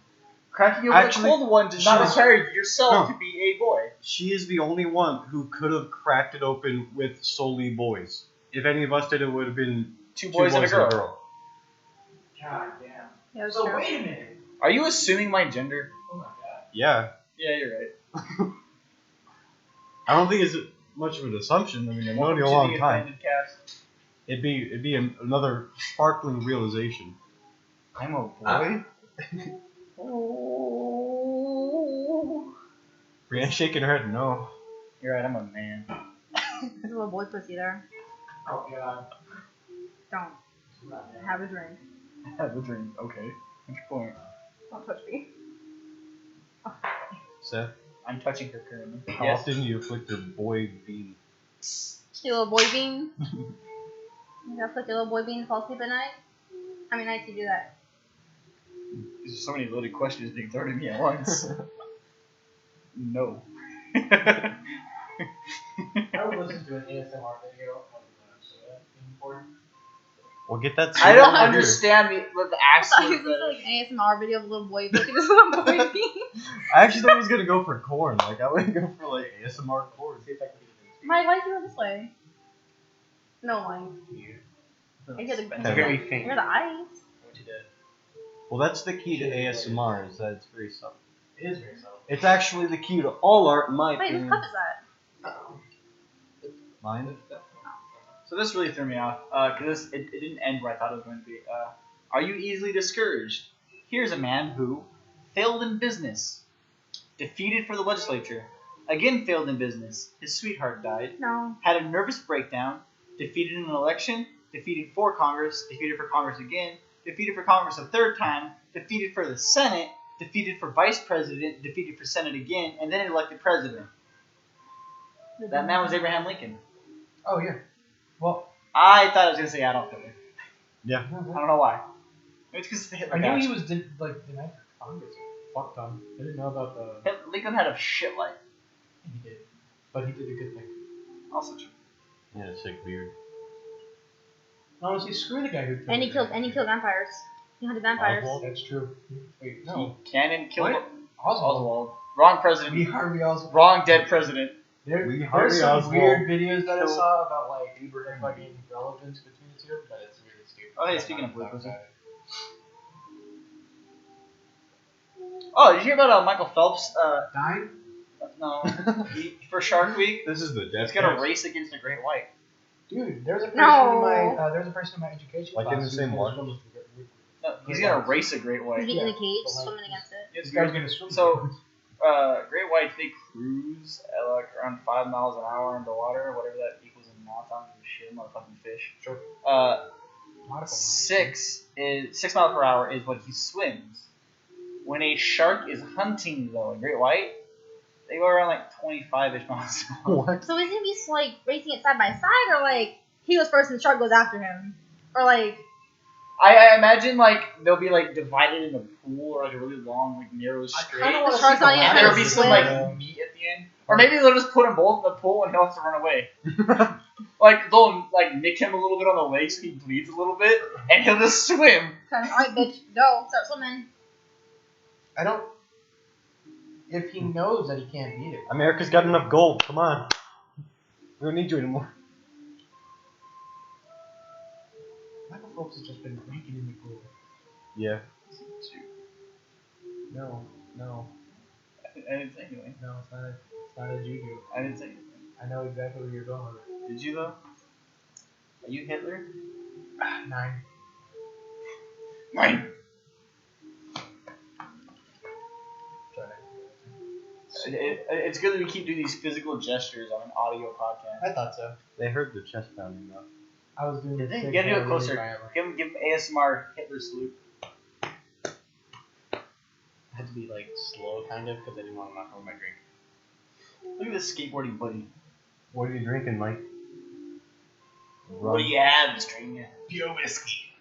Cracking over Actually, the cold one does not she's- require yourself No. to be a boy. She is the only one who could have cracked it open with solely boys. If any of us did, it would have been Two boys and a girl. God damn. Yeah, that's So true. wait a minute. Are you assuming my gender? Oh my god. Yeah. Yeah, you're right. I don't think it's much of an assumption. I mean, I've known you a Welcome to long the time. offended cast. It'd be another sparkling realization. I'm a boy. Brienne's shaking her head. No. You're right. I'm a man. There's a little boy pussy there. Oh god. Don't. Have a drink. Have a drink. Okay. What's your point? Don't touch me. Seth, I'm touching her currently. how often do you afflict your boy bean? Your little boy bean. You gotta flick your little boy bean to fall asleep at night? How many nights do you do that? There's so many loaded questions being thrown at me at once. No. I would listen to an ASMR video of soda being poured. Well, get that. I don't over here. understand the I thought he absolute. was like an ASMR video of a little boy flicking his little boy bean. I actually thought he was gonna go for corn. Like I would go for like ASMR corn. See if I can get it. Mike, why do you go this way? No, Mike. I hear the, It's I very hear the ice. What you did. Well, that's the key to ASMR. Is that it's very subtle. It is very subtle. It's actually the key to all art, in my Wait, whose opinion. cup is that? Mine. So this really threw me off because it didn't end where I thought it was going to be. Are you easily discouraged? Here's a man who failed in business, defeated for the legislature, again failed in business. His sweetheart died, No. had a nervous breakdown, defeated in an election, defeated for Congress, defeated for Congress again, defeated for Congress a third time, defeated for the Senate, defeated for vice president, defeated for Senate again, and then elected president. That man was Abraham Lincoln. Oh yeah. Well, I thought I was going to say Adolf Hitler. Yeah. I don't know why. Maybe it's because of the Hitler I guy. knew he was denied for Congress. Fuck ton. I didn't know about the. Lincoln had a shit life. He did, but he did a good thing. Also true. Yeah, it's like weird. Honestly, screw the guy who. And he killed vampires. He hunted vampires. Oswald? That's true. Wait, no. He cannon killed What? Oswald. Wrong president. Lee Harvey Oswald. Wrong dead president. Lee Harvey There's some Oswald weird videos that I killed saw about like the fucking relevance between the two, but it's really stupid. Oh, hey, speaking of Talk politics. about it. Oh, did you hear about Michael Phelps? Dying? No. For Shark Week, This is the he's death gonna cast. race against a great white. Dude, there's a person No. in my there's a person in my education Like class in the who same can one? swim with- No, he's gonna race a great He's white. being in a Yeah, cage, but like- swimming against it. It's This guy's weird. gonna swim. So, great whites, they cruise at like around 5 miles an hour into water, whatever that equals in knots. I don't give a shit, motherfucking fish. Sure. Nautical. 6 miles per hour is what he swims. When a shark is hunting, though, a great white, they go around like 25-ish miles an hour. What? So is he just like racing it side by side, or like he goes first and the shark goes after him, or like I imagine like they'll be like divided in a pool or like a really long, like narrow straight. kinda the wanna shark's see not the even ladder. There'll trying be to some swim. like meat at the end, or maybe they'll just put them both in the pool and he'll have to run away. Like they'll like nick him a little bit on the leg so he bleeds a little bit, and he'll just swim. Alright, bitch, go start swimming. I don't. If he knows that he can't beat it. America's got enough gold. Come on. We don't need you anymore. Michael Phelps has just been drinking in the pool. Yeah. No, I didn't say anything. no, it's not a juju. I didn't say anything. I know exactly where you're going with it. Did you though? Are you Hitler? 9. Mine. It's good that we keep doing these physical gestures on an audio podcast. I thought so. They heard the chest pounding though. I was doing. Did they? the You gotta do it really closer. violent. Give him ASMR Hitler salute. I had to be like slow, kind of, because I didn't want to knock over my drink. Look at this skateboarding buddy. What are you drinking, Mike? What do you have, stranger? Pure whiskey.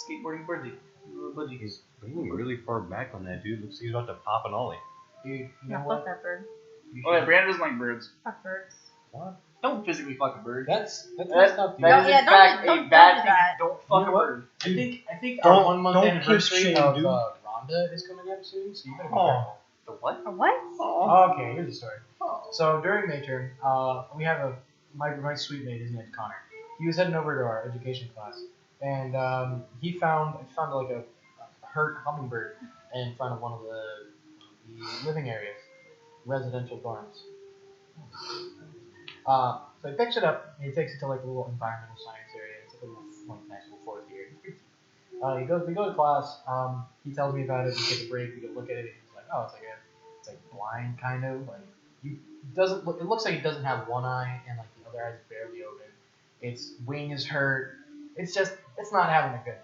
Skateboarding buddy. Little buddy. He's leaning really far back on that dude. Looks like he's about to pop an ollie. Dude, you know No, fuck what? that bird. You Oh yeah, should- Brandon doesn't like birds. Fuck birds. What? Don't physically fuck a bird. That's That, messed up, dude. that is yeah, in don't- fact don't a bad do thing. that. Don't fuck You know a what? bird. I think Don't- our 1 month don't kiss anniversary shame, of dude. Rhonda is coming up soon, so you better be Oh. careful. The what? A what? Oh, okay, here's the story. So during May term, we have my sweet mate, his name's Connor. He was heading over to our education class, and he found like a hurt hummingbird in front of one of the living areas, residential dorms. So he picks it up and he takes it to like a little environmental science area. It's like a little like, nice little forest area. We go to class. He tells me about it. We take a break. We go look at it. And he's like, oh, it's like a blind, kind of like you doesn't look. It looks like he doesn't have one eye, and like the other eye is barely open. Its wing is hurt. It's not having a good day.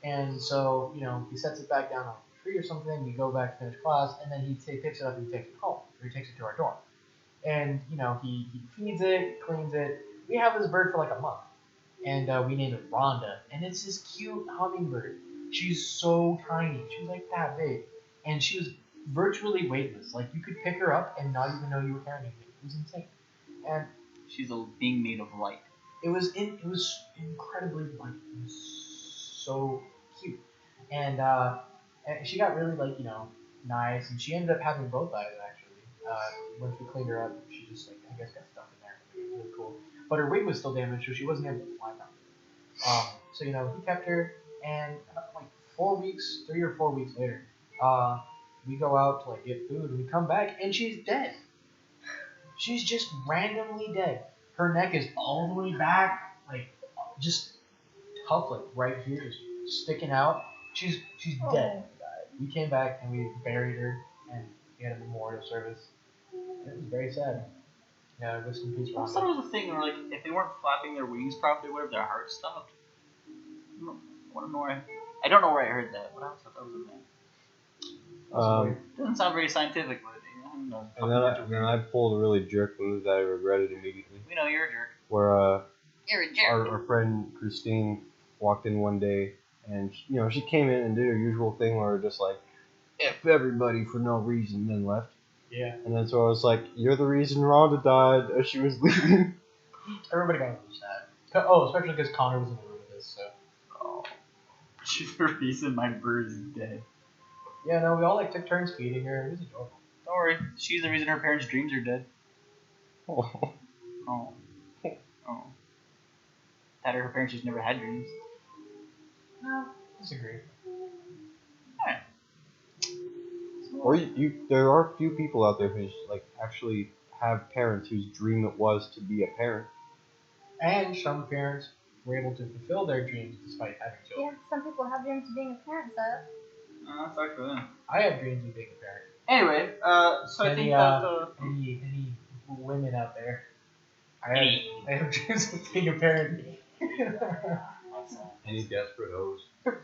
And so he sets it back down on a tree or something. We go back to finish class, and then he picks it up and he takes it home, or he takes it to our dorm. And he feeds it, cleans it. We have this bird for like a month, and we named it Rhonda, and it's this cute hummingbird. She's so tiny. She's like that big, and she was virtually weightless. Like you could pick her up and not even know you were carrying anything. It was insane, and She's a being made of light. it was incredibly light. It was so cute, and she got really nice, and she ended up having both eyes actually. Once we cleaned her up, she just I guess got stuck in there. It was really cool, but her wing was still damaged, so she wasn't able to fly around. So he kept her, and like 3 or 4 weeks later, we go out to get food, and we come back, and she's dead. She's just randomly dead. Her neck is all the way back, just tough, right here, just sticking out. She's dead. We came back and we buried her, and we had a memorial service. And it was very sad. Yeah, rest in peace, I Rhonda. thought it was a thing where if they weren't flapping their wings properly, what if their heart stopped? I don't know where I don't know where I heard that. What else? That was a thing. Doesn't sound very scientific, but I don't know. And then I pulled a really jerk move that I regretted immediately. We know you're a jerk. Where You're a jerk. our friend Christine walked in one day, and she came in and did her usual thing where just F everybody for no reason, then left. Yeah. And then so I was like, "You're the reason Rhonda died," as she was leaving. Everybody got really sad. Oh, especially because Connor was in the room with this, so. Oh. She's the reason my bird is dead. Yeah, no, we all took turns feeding her. It was adorable. Don't worry. She's the reason her parents' dreams are dead. Oh. Oh. Oh. That or her parents just never had dreams. No. Disagree. Or there are few people out there who actually have parents whose dream it was to be a parent. And some parents were able to fulfill their dreams despite having Yeah, children. some people have dreams of being a parent, Seth. That sucks for them. I have dreams of being a parent. Anyway, so I think Any women out there? I have dreams of being a parent. Any desperate hoes? Call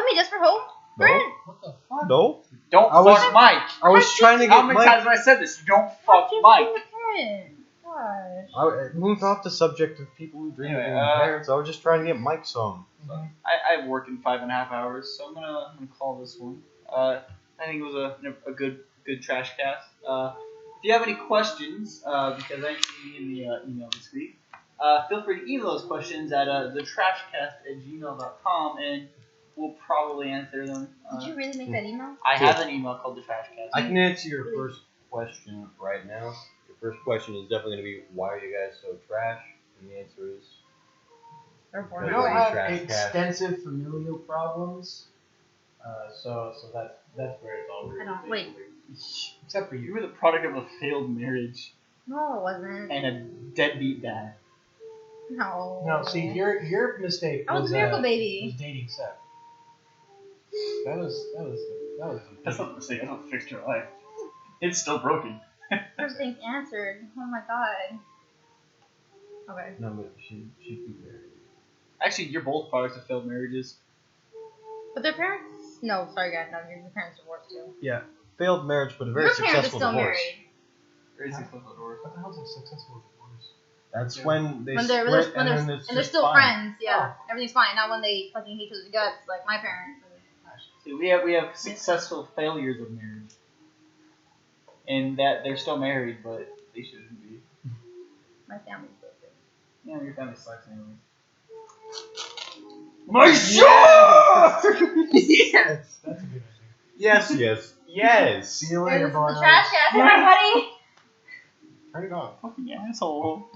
me just for hope. Brent. What the fuck? No. don't I was- fuck Mike. I was trying to How get many Mike. times have I said this? You don't fuck How'd you Mike. be a parent? Gosh. I moved off the subject of people who dream of Anyway, being parents. I was just trying to get Mike some. I work in 5.5 hours, so I'm gonna call this one. I think it was a good trash cast. If you have any questions, because I didn't see any in the email this week, feel free to email those questions at thetrashcast@gmail.com, and we'll probably answer them. Did you really make that email? I have an email called thetrashcast. I can answer your first question right now. Your first question is definitely going to be, why are you guys so trash? And the answer is, Or We boring. don't have Trash cast. extensive familial problems, so that's where it's all. I don't. Wait. Except for You you. were the product of a failed marriage No, it wasn't. and a deadbeat dad. No. No, see, your mistake I was a miracle baby. was dating Seth. That was That's not the mistake. That's what fixed your life. It's still broken. First things answered. Oh my god. Okay. no, but she'd be married. Actually, you're both products of failed marriages. But their parents? No, sorry guys. No, your parents divorced too. Failed marriage, but a very Your parents are successful still divorce. married. Very successful divorce. What the hell's a successful divorce? That's Yeah. when they When they're split, when and they're then it's and they're just still fine. friends. Yeah, everything's fine. Not when they fucking hate each other's guts like my parents. See, we have successful failures of marriage, and that they're still married, but they shouldn't be. My family's so good. Yeah, your family sucks anyways. My shot! That's a good idea. Yes. See you Hey, later, this is boys. the trash cast, everybody. Turn it off. Fucking asshole.